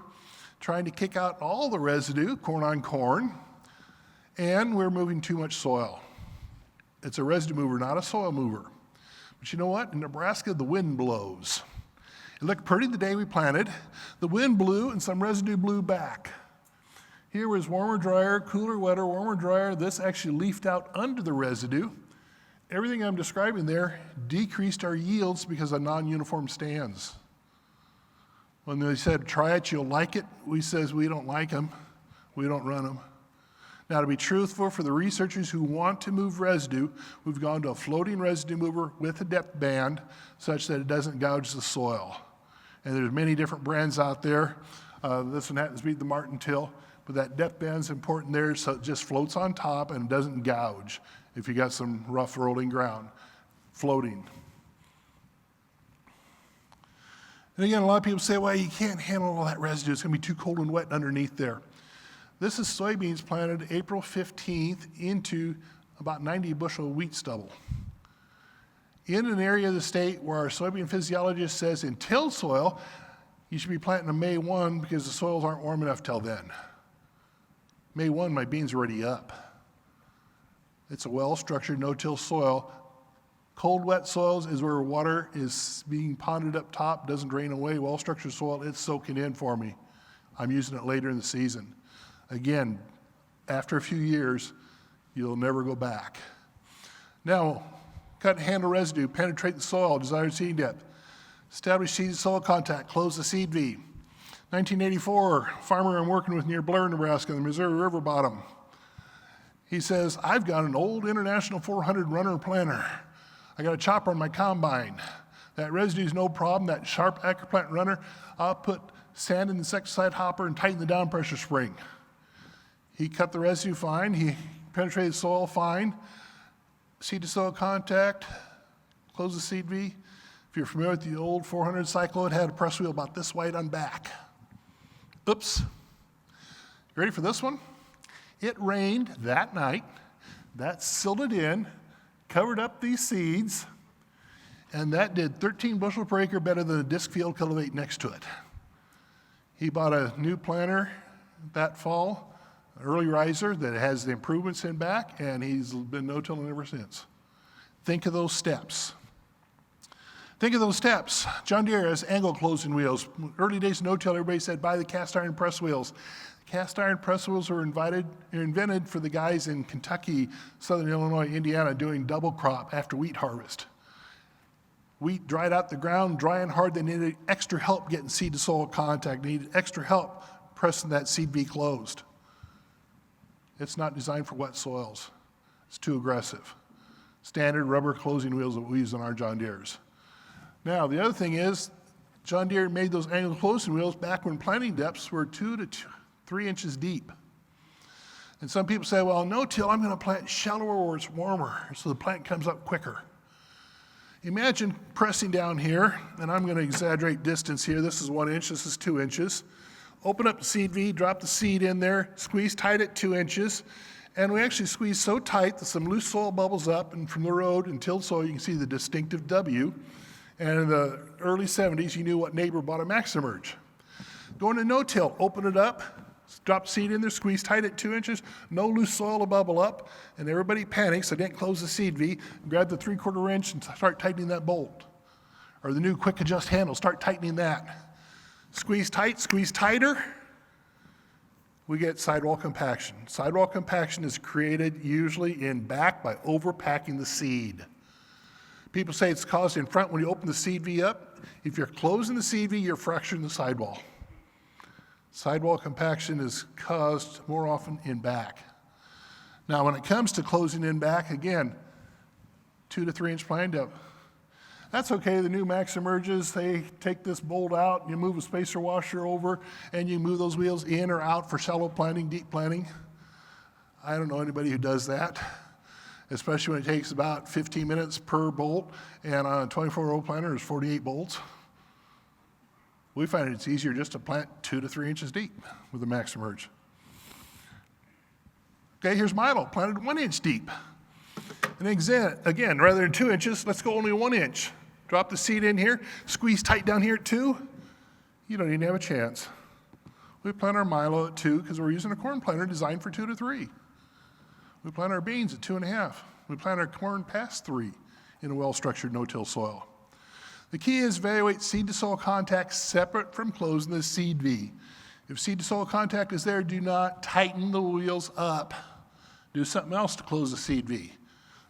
trying to kick out all the residue, corn on corn, and we're moving too much soil. It's a residue mover, not a soil mover. But you know what? In Nebraska, the wind blows. It looked pretty the day we planted. The wind blew and some residue blew back. Here was warmer, drier, cooler, wetter, warmer, drier. This actually leafed out under the residue. Everything I'm describing there decreased our yields because of non-uniform stands. When they said, try it, you'll like it, we says we don't like them, we don't run them. Now, to be truthful, for the researchers who want to move residue, we've gone to a floating residue mover with a depth band such that it doesn't gouge the soil. And there's many different brands out there. This one happens to be the Martin Till, but that depth band's important there so it just floats on top and doesn't gouge if you got some rough rolling ground, floating. And again, a lot of people say, well, you can't handle all that residue. It's going to be too cold and wet underneath there. This is soybeans planted April 15th into about 90 bushel wheat stubble. In an area of the state where our soybean physiologist says in tilled soil, you should be planting on May 1 because the soils aren't warm enough till then. May 1, my beans are already up. It's a well-structured no-till soil. Cold, wet soils is where water is being ponded up top, doesn't drain away. Well-structured soil, it's soaking in for me. I'm using it later in the season. Again, after a few years, you'll never go back. Now, cut and handle residue, penetrate the soil, desired seed depth. Establish seed soil contact, close the seed V. 1984, farmer I'm working with near Blair, Nebraska, the Missouri River bottom. He says, I've got an old International 400 runner planter. I got a chopper on my combine. That residue's no problem, that sharp AccuPlant runner, I'll put sand in the insecticide hopper and tighten the down pressure spring. He cut the residue fine, he penetrated soil fine, seed to soil contact, close the seed V. If you're familiar with the old 400 cycle, it had a press wheel about this wide on back. Oops. You ready for this one? It rained that night, that silted in, covered up these seeds, and that did 13 bushel per acre better than a disc field cultivate next to it. He bought a new planter that fall, early riser that has the improvements in back, and he's been no-tilling ever since. Think of those steps. Think of those steps. John Deere has angle closing wheels. Early days of no-till, everybody said buy the cast iron press wheels. Cast iron press wheels were invented for the guys in Kentucky, Southern Illinois, Indiana doing double crop after wheat harvest. Wheat dried out the ground, dry and hard. They needed extra help getting seed to soil contact. They needed extra help pressing that seed V closed. It's not designed for wet soils. It's too aggressive. Standard rubber closing wheels that we use on our John Deeres. Now, the other thing is, John Deere made those angle closing wheels back when planting depths were 2 to 3 inches deep. And some people say, well, no-till, I'm going to plant shallower where it's warmer, so the plant comes up quicker. Imagine pressing down here, and I'm going to exaggerate distance here. This is 1 inch, this is 2 inches. Open up the seed V, drop the seed in there, squeeze tight at 2 inches, and we actually squeeze so tight that some loose soil bubbles up, and from the road and tilled soil, you can see the distinctive W. And in the early 70s, you knew what neighbor bought a Maximerge. Going to no-till, open it up, drop seed in there, squeeze tight at 2 inches, no loose soil to bubble up, and everybody panics. I didn't close the seed V, grab the 3/4 inch and start tightening that bolt. Or the new quick adjust handle, start tightening that. Squeeze tight, squeeze tighter, we get sidewall compaction. Sidewall compaction is created usually in back by overpacking the seed. People say it's caused in front when you open the seed V up. If you're closing the seed V, you're fracturing the sidewall. Sidewall compaction is caused more often in back. Now, when it comes to closing in back, again, 2 to 3 inch plant depth. That's okay, the new Maximerges, they take this bolt out, you move a spacer washer over, and you move those wheels in or out for shallow planting, deep planting. I don't know anybody who does that, especially when it takes about 15 minutes per bolt, and on a 24-row planter, there's 48 bolts. We find it's easier just to plant 2 to 3 inches deep with the Maximerge. Okay, here's Milo, planted 1 inch deep. And again, rather than 2 inches, let's go only 1 inch. Drop the seed in here, squeeze tight down here at 2. You don't even have a chance. We plant our Milo at 2 because we're using a corn planter designed for 2 to 3. We plant our beans at 2.5. We plant our corn past 3 in a well-structured no-till soil. The key is evaluate seed to soil contact separate from closing the seed V. If seed to soil contact is there, do not tighten the wheels up. Do something else to close the seed V.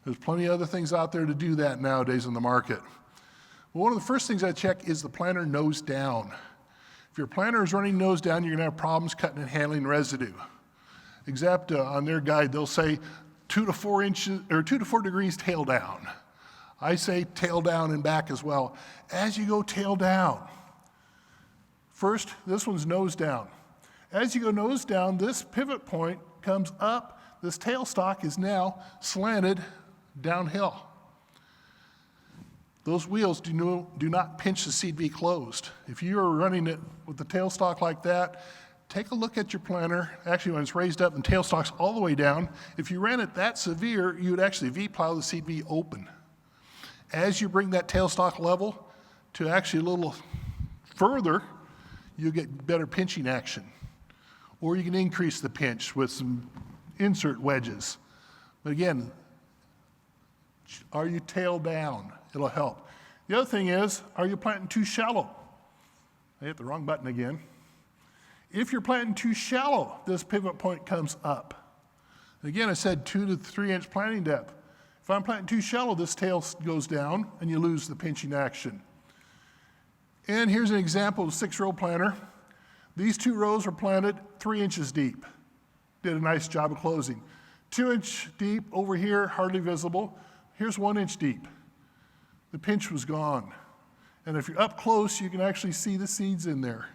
There's plenty of other things out there to do that nowadays in the market. Well, one of the first things I check is the planter nose down. If your planter is running nose down, you're going to have problems cutting and handling residue. Exacta, on their guide, they'll say 2 to 4 inches or 2 to 4 degrees tail down. I say tail down and back as well. As you go tail down, first, this one's nose down. As you go nose down, this pivot point comes up. This tailstock is now slanted downhill. Those wheels do not pinch the seed V closed. If you are running it with the tailstock like that, take a look at your planter. Actually, when it's raised up and tailstock's all the way down, if you ran it that severe, you would actually V-plow the seed V open. As you bring that tailstock level to actually a little further, you get better pinching action. Or you can increase the pinch with some insert wedges. But again, are you tail down? It'll help. The other thing is, are you planting too shallow? I hit the wrong button again. If you're planting too shallow, this pivot point comes up. Again, I said 2 to 3 inch planting depth. If I'm planting too shallow, this tail goes down and you lose the pinching action. And here's an example of a 6-row planter. These 2 rows were planted 3 inches deep. Did a nice job of closing. 2 inch deep over here, hardly visible. Here's 1 inch deep. The pinch was gone. And if you're up close, you can actually see the seeds in there.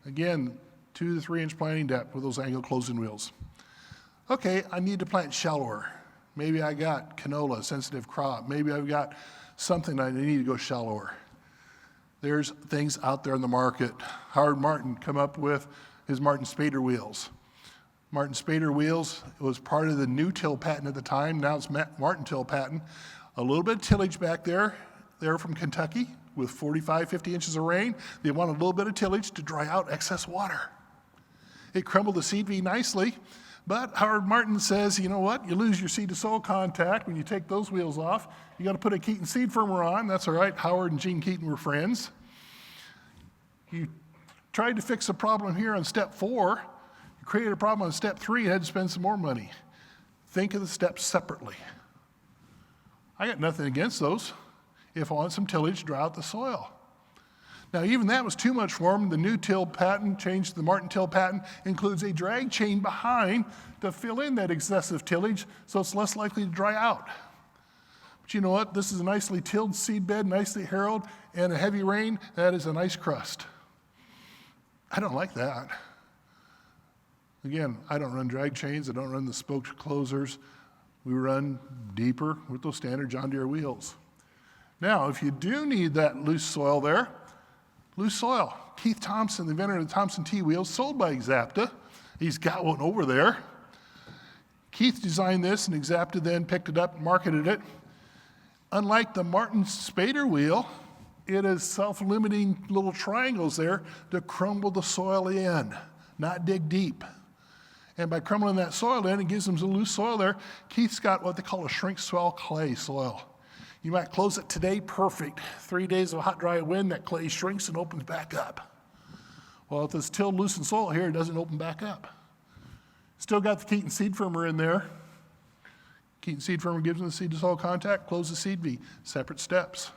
Again, 2 to 3 inch planting depth with those angle closing wheels. Okay, I need to plant shallower. Maybe I got canola, sensitive crop. Maybe I've got something I need to go shallower. There's things out there in the market. Howard Martin come up with his Martin Spader wheels. Martin Spader wheels was part of the new till patent at the time. Now it's Martin till patent. A little bit of tillage back there. They're from Kentucky with 45, 50 inches of rain. They want a little bit of tillage to dry out excess water. It crumbled the seed V nicely, but Howard Martin says, you know what? You lose your seed to soil contact when you take those wheels off. You got to put a Keaton seed firmer on. That's all right. Howard and Gene Keaton were friends. You tried to fix the problem here on step 4. You created a problem on step 3. You had to spend some more money. Think of the steps separately. I got nothing against those if I want some tillage to dry out the soil. Now, even that was too much for them. The new till patent, changed to the Martin till patent, includes a drag chain behind to fill in that excessive tillage so it's less likely to dry out. But you know what? This is a nicely tilled seed bed, nicely harrowed, and a heavy rain, that is a nice crust. I don't like that. Again, I don't run drag chains. I don't run the spoked closers. We run deeper with those standard John Deere wheels. Now, if you do need that loose soil there, loose soil. Keith Thompson, the inventor of the Thompson T wheels, sold by Exapta. He's got one over there. Keith designed this, and Exapta then picked it up and marketed it. Unlike the Martin Spader wheel, it has self-limiting little triangles there to crumble the soil in, not dig deep. And by crumbling that soil in, it gives them some loose soil there. Keith's got what they call a shrink swell clay soil. You might close it today, perfect. 3 days of hot, dry wind, that clay shrinks and opens back up. Well, if it's tilled, loosened soil here, it doesn't open back up. Still got the Keaton seed firmer in there. Keaton seed firmer gives them the seed to soil contact, close the seed V, separate steps.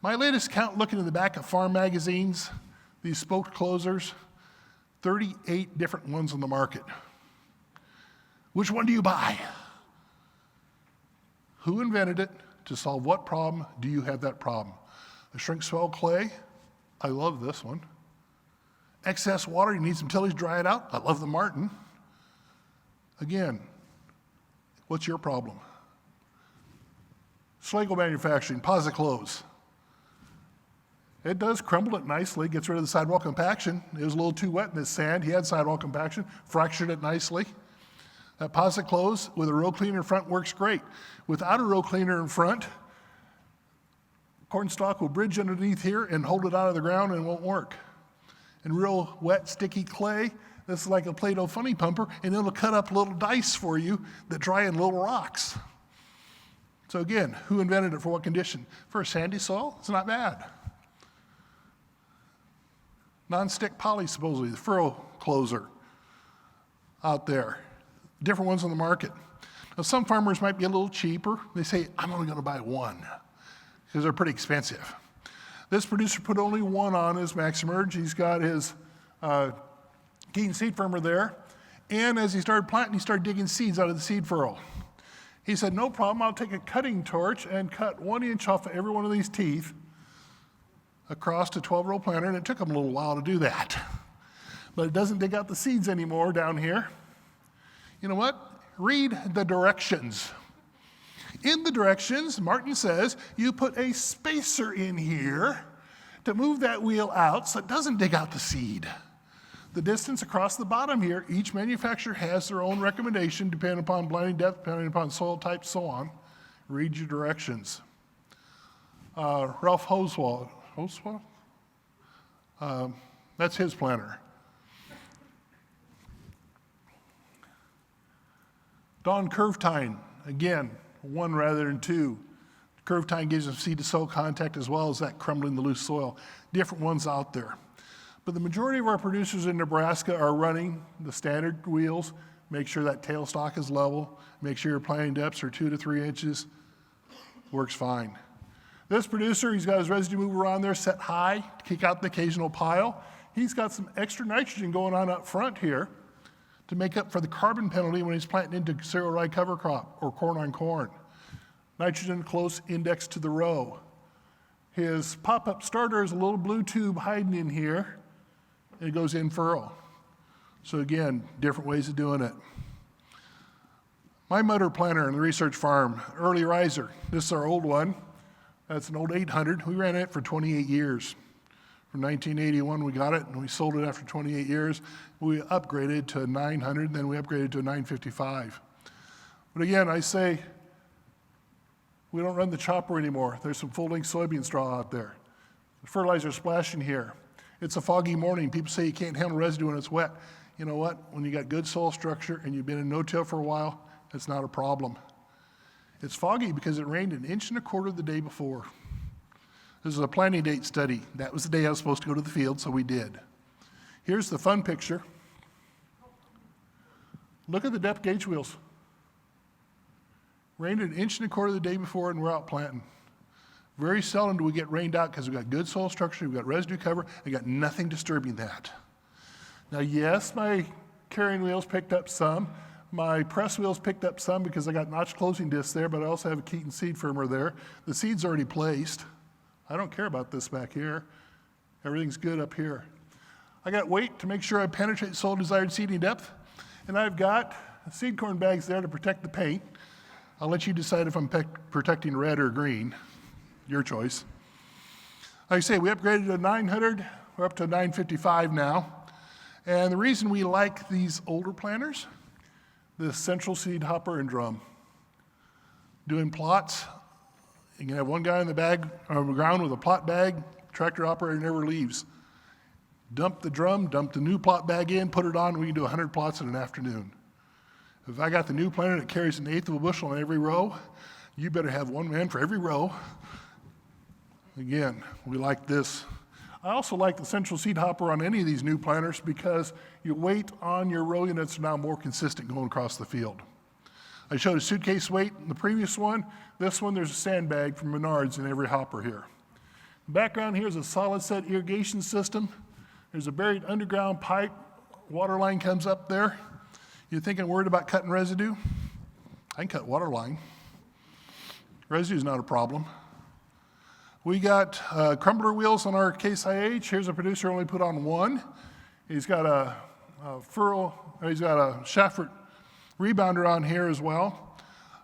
My latest count, looking in the back of farm magazines, these spoked closers, 38 different ones on the market. Which one do you buy? Who invented it? To solve what problem do you have that problem? The shrink swell clay, I love this one. Excess water, you need some tillage to dry it out, I love the Martin. Again, what's your problem? Schlegel Manufacturing, Posit Close. It does crumble it nicely, gets rid of the sidewall compaction. It was a little too wet in this sand. He had sidewall compaction, fractured it nicely. That Posit Close with a row cleaner in front works great. Without a row cleaner in front, corn stalk will bridge underneath here and hold it out of the ground and it won't work. And real wet, sticky clay, this is like a Play-Doh funny pumper, and it'll cut up little dice for you that dry in little rocks. So again, who invented it for what condition? For a sandy soil, it's not bad. Non-stick poly, supposedly, the furrow closer out there. Different ones on the market. Now, some farmers might be a little cheaper. They say, I'm only going to buy one because they're pretty expensive. This producer put only one on his MaxEmerge. He's got his Keaton seed firmer there. And as he started planting, he started digging seeds out of the seed furrow. He said, no problem, I'll take a cutting torch and cut 1 inch off of every one of these teeth across a 12-row planter, and it took him a little while to do that. But it doesn't dig out the seeds anymore down here. You know what? Read the directions. In the directions, Martin says, you put a spacer in here to move that wheel out so it doesn't dig out the seed. The distance across the bottom here, each manufacturer has their own recommendation depending upon planting depth, depending upon soil type, so on. Read your directions. Ralph Hoswald, that's his planter. Dawn curve tine, again, one rather than two. Curve tine gives them seed to soil contact as well as that crumbling the loose soil. Different ones out there. But the majority of our producers in Nebraska are running the standard wheels, make sure that tailstock is level, make sure your planting depths are 2 to 3 inches. Works fine. This producer, he's got his residue mover on there set high to kick out the occasional pile. He's got some extra nitrogen going on up front here to make up for the carbon penalty when he's planting into cereal rye cover crop or corn on corn. Nitrogen close indexed to the row. His pop-up starter is a little blue tube hiding in here. It goes in furrow. So again, different ways of doing it. My mutter planter in the research farm, early riser. This is our old one. That's an old 800. We ran it for 28 years. From 1981 we got it and we sold it after 28 years. We upgraded to a 900, then we upgraded to a 955. But again, I say, we don't run the chopper anymore. There's some full-length soybean straw out there. The fertilizer splashing here. It's a foggy morning. People say you can't handle residue when it's wet. You know what? When you got good soil structure and you've been in no-till for a while, it's not a problem. It's foggy because it rained 1.25 inches the day before. This is a planting date study. That was the day I was supposed to go to the field, so we did. Here's the fun picture. Look at the depth gauge wheels. Rained 1.25 inches the day before and we're out planting. Very seldom do we get rained out because we've got good soil structure, we've got residue cover, and got nothing disturbing that. Now yes, my carrying wheels picked up some. My press wheels picked up some because I got notch closing discs there, but I also have a Keaton seed firmer there. The seed's already placed. I don't care about this back here. Everything's good up here. I got weight to make sure I penetrate soil desired seeding depth, and I've got seed corn bags there to protect the paint. I'll let you decide if I'm protecting red or green. Your choice. Like I say, we upgraded to 900. We're up to 955 now. And the reason we like these older planters, the central seed hopper and drum. Doing plots, you can have one guy in the ground with a plot bag, tractor operator never leaves. Dump the drum, dump the new plot bag in, put it on, we can do 100 plots in an afternoon. If I got the new planter that carries 1/8 of a bushel on every row, you better have one man for every row. Again, we like this. I also like the central seed hopper on any of these new planters because your weight on your row units are now more consistent going across the field. I showed a suitcase weight in the previous one. This one, there's a sandbag from Menards in every hopper here. The background here is a solid set irrigation system. There's a buried underground pipe. Water line comes up there. You're thinking worried about cutting residue? I can cut water line. Residue is not a problem. We got crumbler wheels on our Case IH. Here's a producer only put on one. He's got a Shafford rebounder on here as well.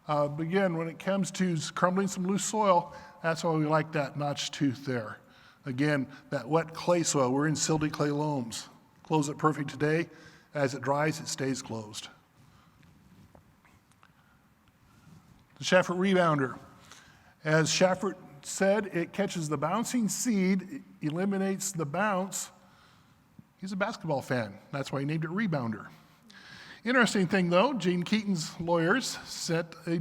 But again, when it comes to crumbling some loose soil, that's why we like that notch tooth there. Again, that wet clay soil, we're in silty clay loams. Close it perfect today. As it dries, it stays closed. The Shafford rebounder. As Shafford said, it catches the bouncing seed, eliminates the bounce. He's a basketball fan. That's why he named it rebounder. Interesting thing though, Gene Keaton's lawyers sent a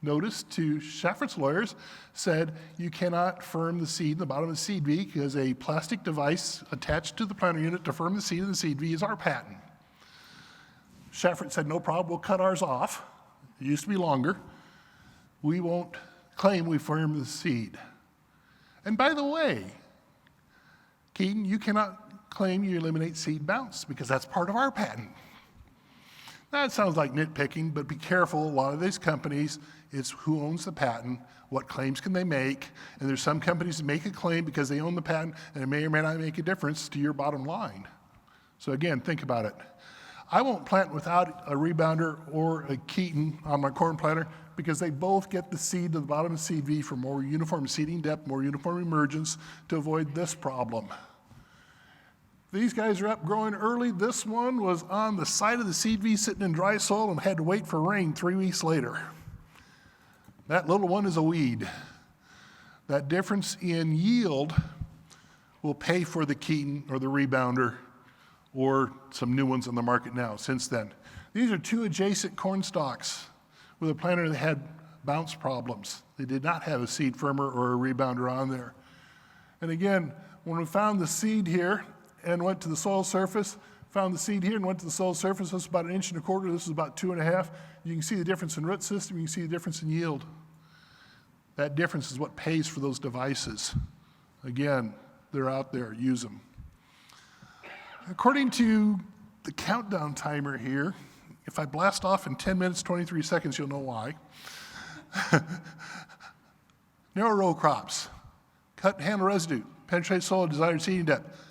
notice to Shafford's lawyers, said you cannot firm the seed in the bottom of the seed V because a plastic device attached to the planter unit to firm the seed in the seed V is our patent. Shafford said, no problem, we'll cut ours off. It used to be longer. We won't claim we firm the seed. And by the way, Keaton, you cannot claim you eliminate seed bounce because that's part of our patent. That sounds like nitpicking, but be careful. A lot of these companies, it's who owns the patent, what claims can they make, and there's some companies that make a claim because they own the patent, and it may or may not make a difference to your bottom line. So again, think about it. I won't plant without a rebounder or a Keaton on my corn planter because they both get the seed to the bottom of the seed V for more uniform seeding depth, more uniform emergence to avoid this problem. These guys are up growing early. This one was on the side of the seed V sitting in dry soil and had to wait for rain 3 weeks later. That little one is a weed. That difference in yield will pay for the Keaton or the rebounder or some new ones on the market now since then. These are 2 adjacent corn stalks with a planter that had bounce problems. They did not have a seed firmer or a rebounder on there. And again, when we found the seed here and went to the soil surface, found the seed here and went to the soil surface, this is about 1.25 inches, this is about 2.5. You can see the difference in root system, you can see the difference in yield. That difference is what pays for those devices. Again, they're out there, use them. According to the countdown timer here, if I blast off in 10 minutes, 23 seconds, you'll know why. Narrow row crops, cut and handle residue, penetrate soil, desired seeding depth,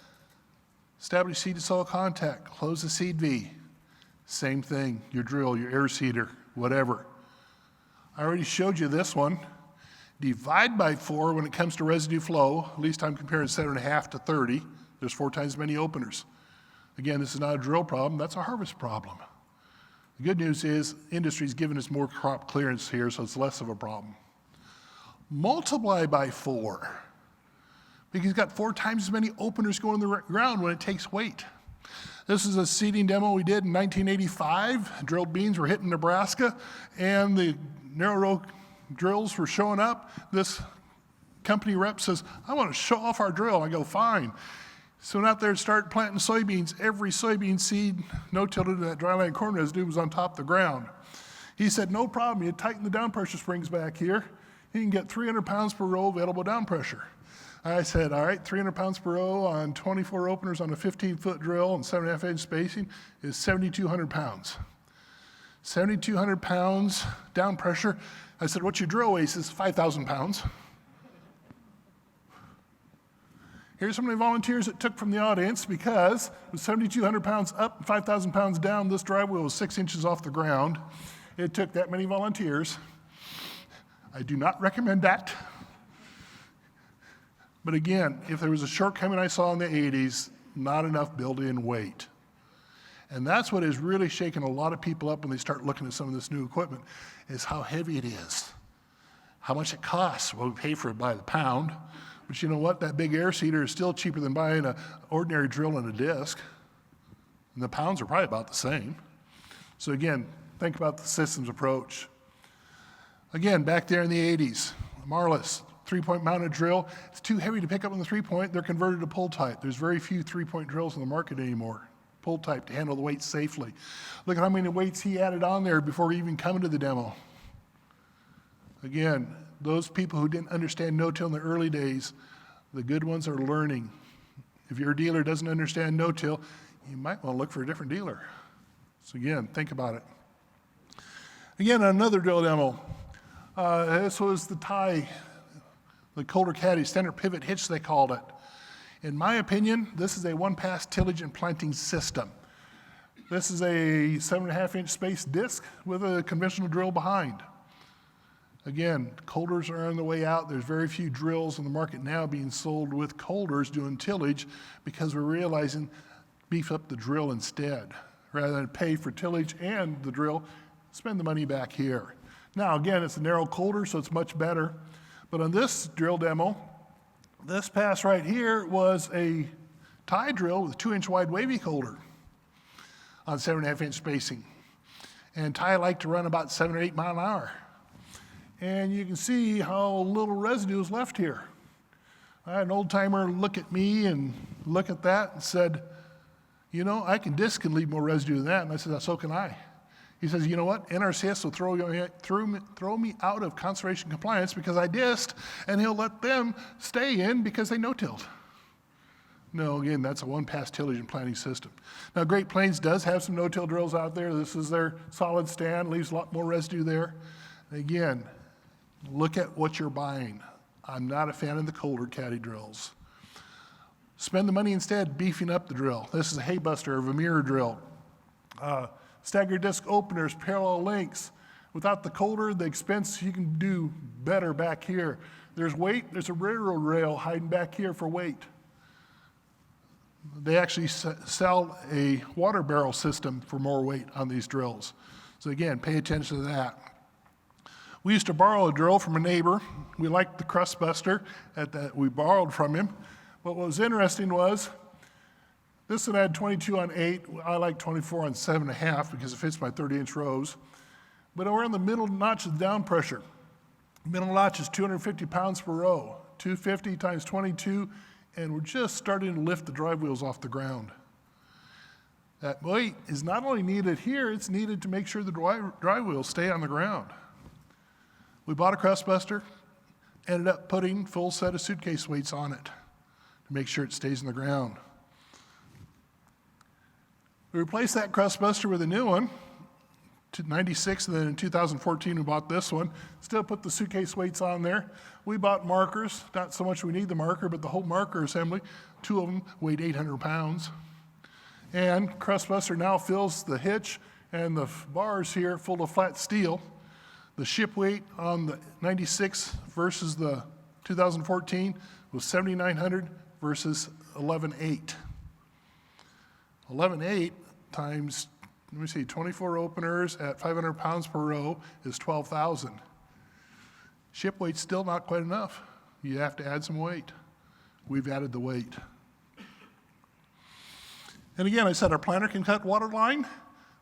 establish seed to soil contact, close the seed V. Same thing, your drill, your air seeder, whatever. I already showed you this one. Divide by 4 when it comes to residue flow. At least I'm comparing 7.5 to 30. There's 4 times as many openers. Again, this is not a drill problem, that's a harvest problem. The good news is industry's given us more crop clearance here, so it's less of a problem. Multiply by 4, because you've got 4 times as many openers going in the ground when it takes weight. This is a seeding demo we did in 1985. Drilled beans were hitting Nebraska, and the narrow row drills were showing up. This company rep says, I want to show off our drill. I go, fine. So went out there and started planting soybeans. Every soybean seed no-tilled into that dryland corn residue was on top of the ground. He said, no problem, you tighten the down pressure springs back here, you can get 300 pounds per row available down pressure. I said, all right, 300 pounds per row on 24 openers on a 15-foot drill and 7.5 inch spacing is 7,200 pounds. 7,200 pounds down pressure. I said, what's your drill weight? He says, 5,000 pounds. Here's how many volunteers it took from the audience, because with 7,200 pounds up and 5,000 pounds down, this driveway was 6 inches off the ground. It took that many volunteers. I do not recommend that. But again, if there was a shortcoming I saw in the 80s, not enough built-in weight. And that's what has really shaken a lot of people up when they start looking at some of this new equipment, is how heavy it is, how much it costs. Well, we pay for it by the pound, but you know what? That big air seeder is still cheaper than buying an ordinary drill and a disc, and the pounds are probably about the same. So again, think about the systems approach. Again, back there in the 80s, Marlis, 3-point mounted drill. It's too heavy to pick up on the 3-point. They're converted to pull type. There's very few 3-point drills in the market anymore. Pull type to handle the weight safely. Look at how many weights he added on there before even coming to the demo. Again, those people who didn't understand no-till in the early days, the good ones are learning. If your dealer doesn't understand no-till, you might want to look for a different dealer. So again, think about it. Again, another drill demo. This was the tie, the Colder Caddy standard pivot hitch, they called it. In my opinion, this is a one-pass tillage and planting system. This is a 7.5 inch space disc with a conventional drill behind. Again, colders are on the way out. There's very few drills in the market now being sold with colders doing tillage, because we're realizing beef up the drill instead. Rather than pay for tillage and the drill, spend the money back here. Now again, it's a narrow colder, so it's much better. But on this drill demo, this pass right here was a tie drill with a 2-inch wide wavy colder on 7.5 inch spacing. And tie like to run about 7 or 8 miles an hour. And you can see how little residue is left here. I had an old timer look at me and look at that and said, you know, I can disc and leave more residue than that. And I said, so can I. He says, you know what, NRCS will throw me out of conservation compliance because I dissed, and he'll let them stay in because they no-tilled. No, again, that's a one-pass tillage and planting system. Now, Great Plains does have some no-till drills out there. This is their solid stand, leaves a lot more residue there. Again, look at what you're buying. I'm not a fan of the colder caddy drills. Spend the money instead beefing up the drill. This is a hay buster, a Vermeer drill. Staggered disc openers, parallel links. Without the colder, the expense, you can do better back here. There's weight, there's a railroad rail hiding back here for weight. They actually sell a water barrel system for more weight on these drills. So again, pay attention to that. We used to borrow a drill from a neighbor. We liked the crust buster that we borrowed from him. But what was interesting was, this one had 22 on 8. I like 24 on 7.5 because it fits my 30-inch rows. But we're in the middle notch of down pressure. Middle notch is 250 pounds per row. 250 times 22, and we're just starting to lift the drive wheels off the ground. That weight is not only needed here, it's needed to make sure the drive wheels stay on the ground. We bought a crust buster, ended up putting full set of suitcase weights on it to make sure it stays in the ground. We replaced that crust buster with a new one, 96, and then in 2014 we bought this one. Still put the suitcase weights on there. We bought markers, not so much we need the marker, but the whole marker assembly. 2 of them weighed 800 pounds. And crust buster now fills the hitch and the bars here full of flat steel. The ship weight on the 96 versus the 2014 was 7,900 versus 11,800. 11,800 times, let me see, 24 openers at 500 pounds per row is 12,000. Ship weight's still not quite enough. You have to add some weight. We've added the weight. And again, I said our planter can cut water line.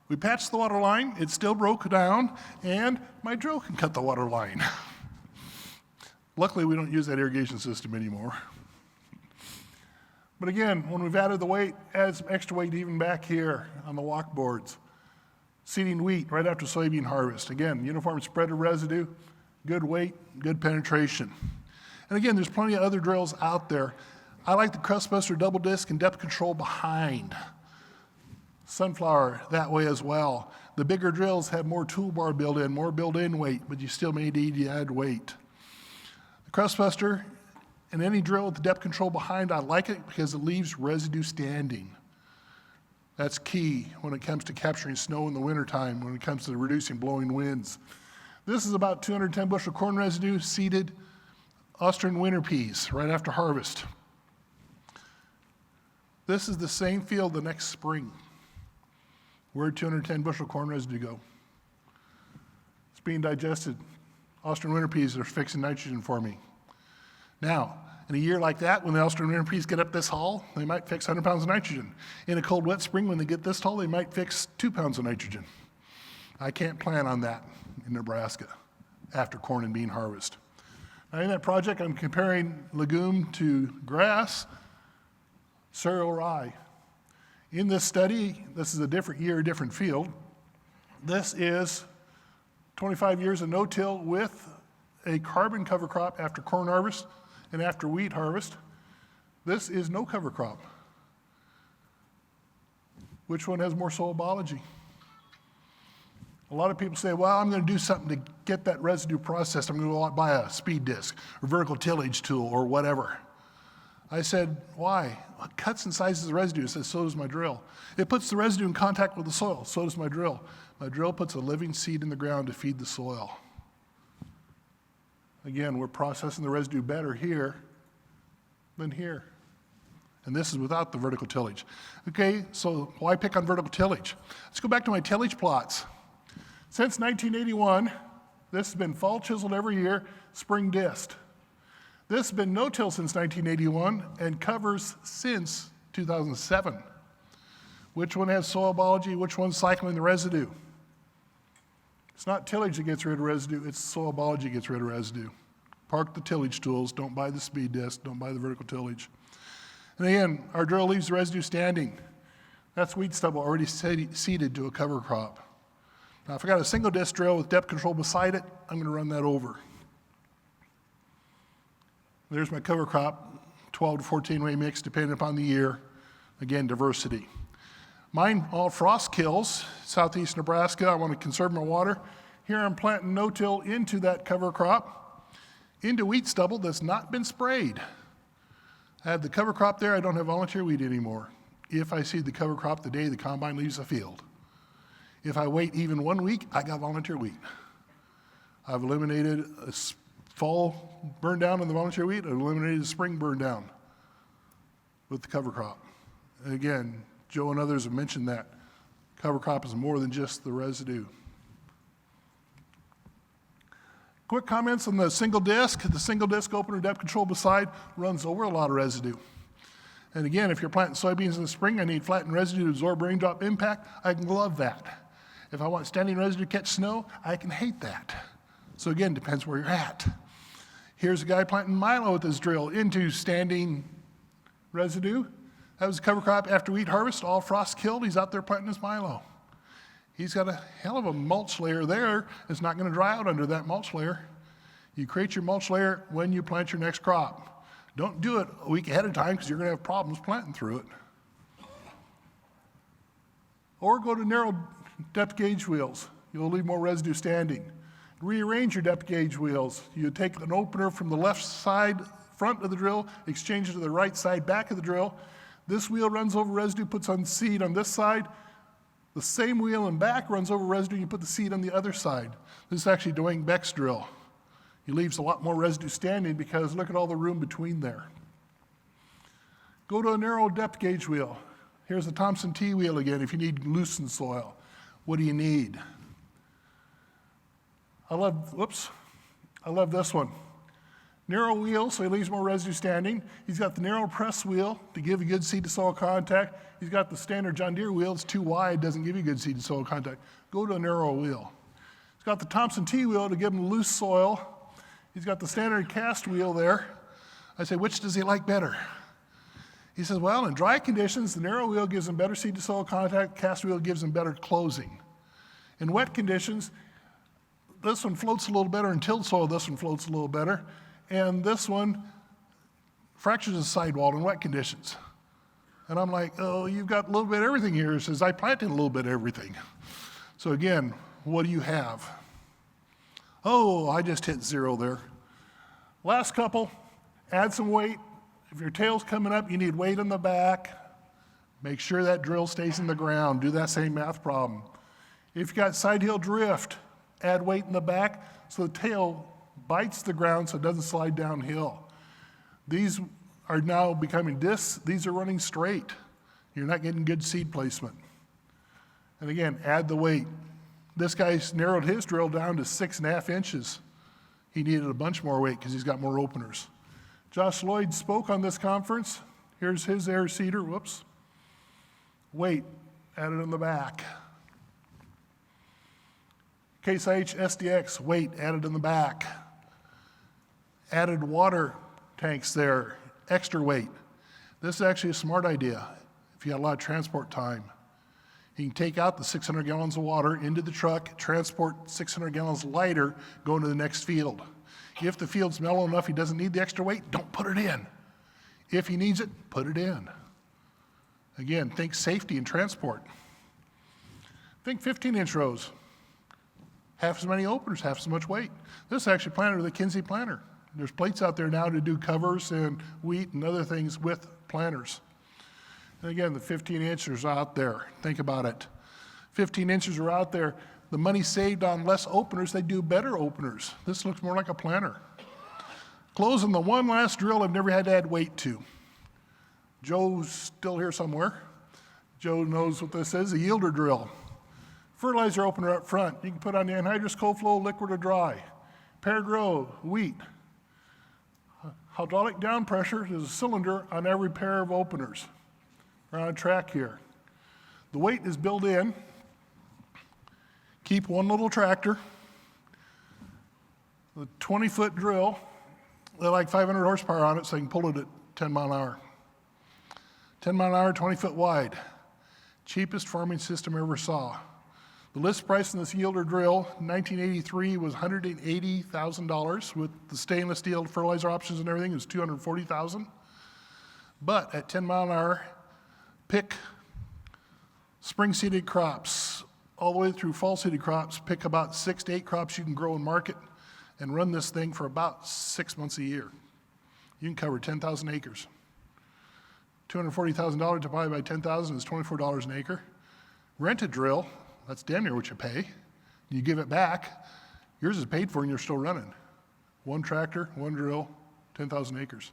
We patched the water line, it still broke down, and my drill can cut the water line. Luckily, we don't use that irrigation system anymore. But again, when we've added the weight, add some extra weight even back here on the walk boards. Seeding wheat right after soybean harvest. Again, uniform spread of residue, good weight, good penetration. And again, there's plenty of other drills out there. I like the crust buster double disc and depth control behind. Sunflower that way as well. The bigger drills have more toolbar built-in, more built-in weight, but you still may need to add weight. The crust buster and any drill with the depth control behind, I like it because it leaves residue standing. That's key when it comes to capturing snow in the wintertime, when it comes to reducing blowing winds. This is about 210 bushel corn residue, seeded Austrian winter peas right after harvest. This is the same field the next spring. Where'd 210 bushel corn residue go? It's being digested. Austrian winter peas are fixing nitrogen for me. Now, in a year like that, when the Austrian winter peas get up this tall, they might fix 100 pounds of nitrogen. In a cold, wet spring, when they get this tall, they might fix 2 pounds of nitrogen. I can't plan on that in Nebraska after corn and bean harvest. Now, in that project, I'm comparing legume to grass, cereal rye. In this study, this is a different year, different field. This is 25 years of no-till with a carbon cover crop after corn harvest and after wheat harvest. This is no cover crop. Which one has more soil biology? A lot of people say, well, I'm going to do something to get that residue processed. I'm going to go out and buy a speed disc or vertical tillage tool or whatever. I said, why? It cuts and sizes the residue. It says, so does my drill. It puts the residue in contact with the soil. So does my drill. My drill puts a living seed in the ground to feed the soil. Again, we're processing the residue better here than here. And this is without the vertical tillage. Okay, so why pick on vertical tillage? Let's go back to my tillage plots. Since 1981, this has been fall chiseled every year, spring disked. This has been no-till since 1981 and covers since 2007. Which one has soil biology? Which one's cycling the residue? It's not tillage that gets rid of residue, it's soil biology that gets rid of residue. Park the tillage tools, don't buy the speed disc, don't buy the vertical tillage. And again, our drill leaves the residue standing. That's wheat stubble already seeded to a cover crop. Now, if I got a single disc drill with depth control beside it, I'm going to run that over. There's my cover crop, 12 to 14 way mix, depending upon the year. Again, diversity. Mine all frost kills, southeast Nebraska. I want to conserve my water. Here I'm planting no-till into that cover crop, into wheat stubble that's not been sprayed. I have the cover crop there. I don't have volunteer wheat anymore. If I seed the cover crop the day the combine leaves the field. If I wait even 1 week, I got volunteer wheat. I've eliminated a fall burn down on the volunteer wheat. I've eliminated the spring burn down with the cover crop. Again, Joe and others have mentioned that cover crop is more than just the residue. Quick comments on the single disc. The single disc opener depth control beside runs over a lot of residue. And again, if you're planting soybeans in the spring, I need flattened residue to absorb raindrop impact. I can love that. If I want standing residue to catch snow, I can hate that. So again, depends where you're at. Here's a guy planting milo with his drill into standing residue. That was a cover crop after wheat harvest, all frost killed. He's out there planting his milo. He's got a hell of a mulch layer there. It's not going to dry out under that mulch layer. You create your mulch layer when you plant your next crop. Don't do it a week ahead of time because you're going to have problems planting through it. Or go to narrow depth gauge wheels. You'll leave more residue standing. Rearrange your depth gauge wheels. You take an opener from the left side front of the drill, exchange it to the right side back of the drill. This wheel runs over residue, puts on seed on this side. The same wheel in back runs over residue, you put the seed on the other side. This is actually Dwayne Beck's drill. He leaves a lot more residue standing because look at all the room between there. Go to a narrow depth gauge wheel. Here's the Thompson T wheel again if you need loosened soil. What do you need? I love this one. Narrow wheel, so he leaves more residue standing. He's got the narrow press wheel to give a good seed to soil contact. He's got the standard John Deere wheel. It's too wide, doesn't give you good seed to soil contact. Go to a narrow wheel. He's got the Thompson T wheel to give him loose soil. He's got the standard cast wheel there. I say, which does he like better? He says, well, in dry conditions, the narrow wheel gives him better seed to soil contact, cast wheel gives him better closing. In wet conditions, this one floats a little better. In tilled soil, this one floats a little better. And this one fractures the sidewall in wet conditions. And I'm like, oh, you've got a little bit of everything here. He says, I planted a little bit of everything. So again, what do you have? Oh, I just hit 0 there. Last couple, add some weight. If your tail's coming up, you need weight in the back. Make sure that drill stays in the ground. Do that same math problem. If you've got side hill drift, add weight in the back so the tail bites the ground so it doesn't slide downhill. These are now becoming discs. These are running straight. You're not getting good seed placement. And again, add the weight. This guy's narrowed his drill down to 6.5 inches. He needed a bunch more weight because he's got more openers. Josh Lloyd spoke on this conference. Here's his air seeder, whoops. Weight added in the back. Case IH SDX, weight added in the back. Added water tanks there, extra weight. This is actually a smart idea if you got a lot of transport time. You can take out the 600 gallons of water into the truck, transport 600 gallons lighter, go into the next field. If the field's mellow enough he doesn't need the extra weight, don't put it in. If he needs it, put it in. Again, think safety and transport. Think 15-inch rows. Half as many openers, half as much weight. This is actually planted with a Kinsey planter. There's plates out there now to do covers and wheat and other things with planters. And again, the 15 inches are out there. Think about it. 15 inches are out there. The money saved on less openers, they do better openers. This looks more like a planter. Closing the one last drill I've never had to add weight to. Joe's still here somewhere. Joe knows what this is, a yielder drill. Fertilizer opener up front. You can put on the anhydrous cold flow, liquid or dry. Paired row, wheat. Hydraulic down pressure is a cylinder on every pair of openers. We're on a track here. The weight is built in. Keep one little tractor. The 20-foot drill, they like 500 horsepower on it so I can pull it at 10 mile an hour. 10 mile an hour, 20 foot wide. Cheapest farming system I ever saw. The list price on this yielder drill in 1983 was $180,000 with the stainless steel fertilizer options and everything. It was $240,000. But at 10 mile an hour, pick spring seeded crops all the way through fall seeded crops. Pick about 6 to 8 crops you can grow and market and run this thing for about 6 months a year. You can cover 10,000 acres. $240,000 divided by 10,000 is $24 an acre. Rent a drill. That's damn near what you pay. You give it back, yours is paid for and you're still running. One tractor, one drill, 10,000 acres.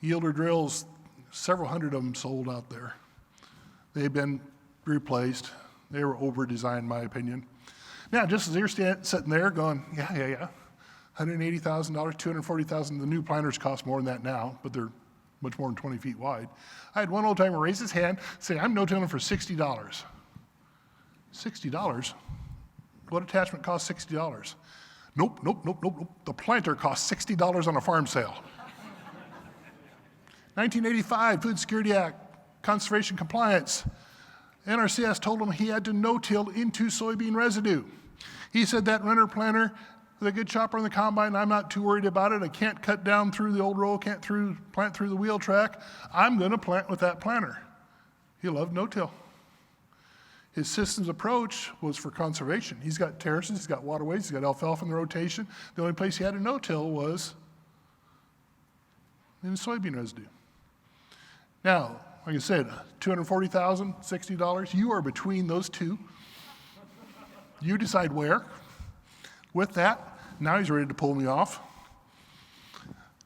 Yielder drills, several hundred of them sold out there. They've been replaced. They were over-designed, in my opinion. Now, just as you're sitting there going, yeah, $180,000, $240,000. The new planters cost more than that now, but they're much more than 20 feet wide. I had one old timer raise his hand, say, I'm no-tilling for $60. $60? What attachment costs $60? Nope. The planter costs $60 on a farm sale. 1985, Food Security Act, conservation compliance. NRCS told him he had to no-till into soybean residue. He said that runner planter with a good chopper on the combine, I'm not too worried about it. I can't cut down through the old row, can't plant through the wheel track. I'm going to plant with that planter. He loved no-till. His systems approach was for conservation. He's got terraces, he's got waterways, he's got alfalfa in the rotation. The only place he had a no-till was in the soybean residue. Now, like I said, $240,000, $60, you are between those two. You decide where. With that, now he's ready to pull me off.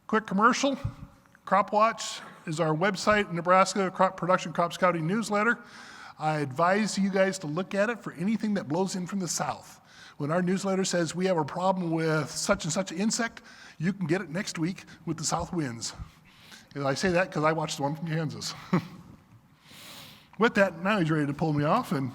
Quick commercial. Crop Watch is our website in Nebraska, crop production, crop scouting newsletter. I advise you guys to look at it for anything that blows in from the south. When our newsletter says we have a problem with such and such an insect, you can get it next week with the south winds. And I say that because I watched the one from Kansas. With that, now he's ready to pull me off, and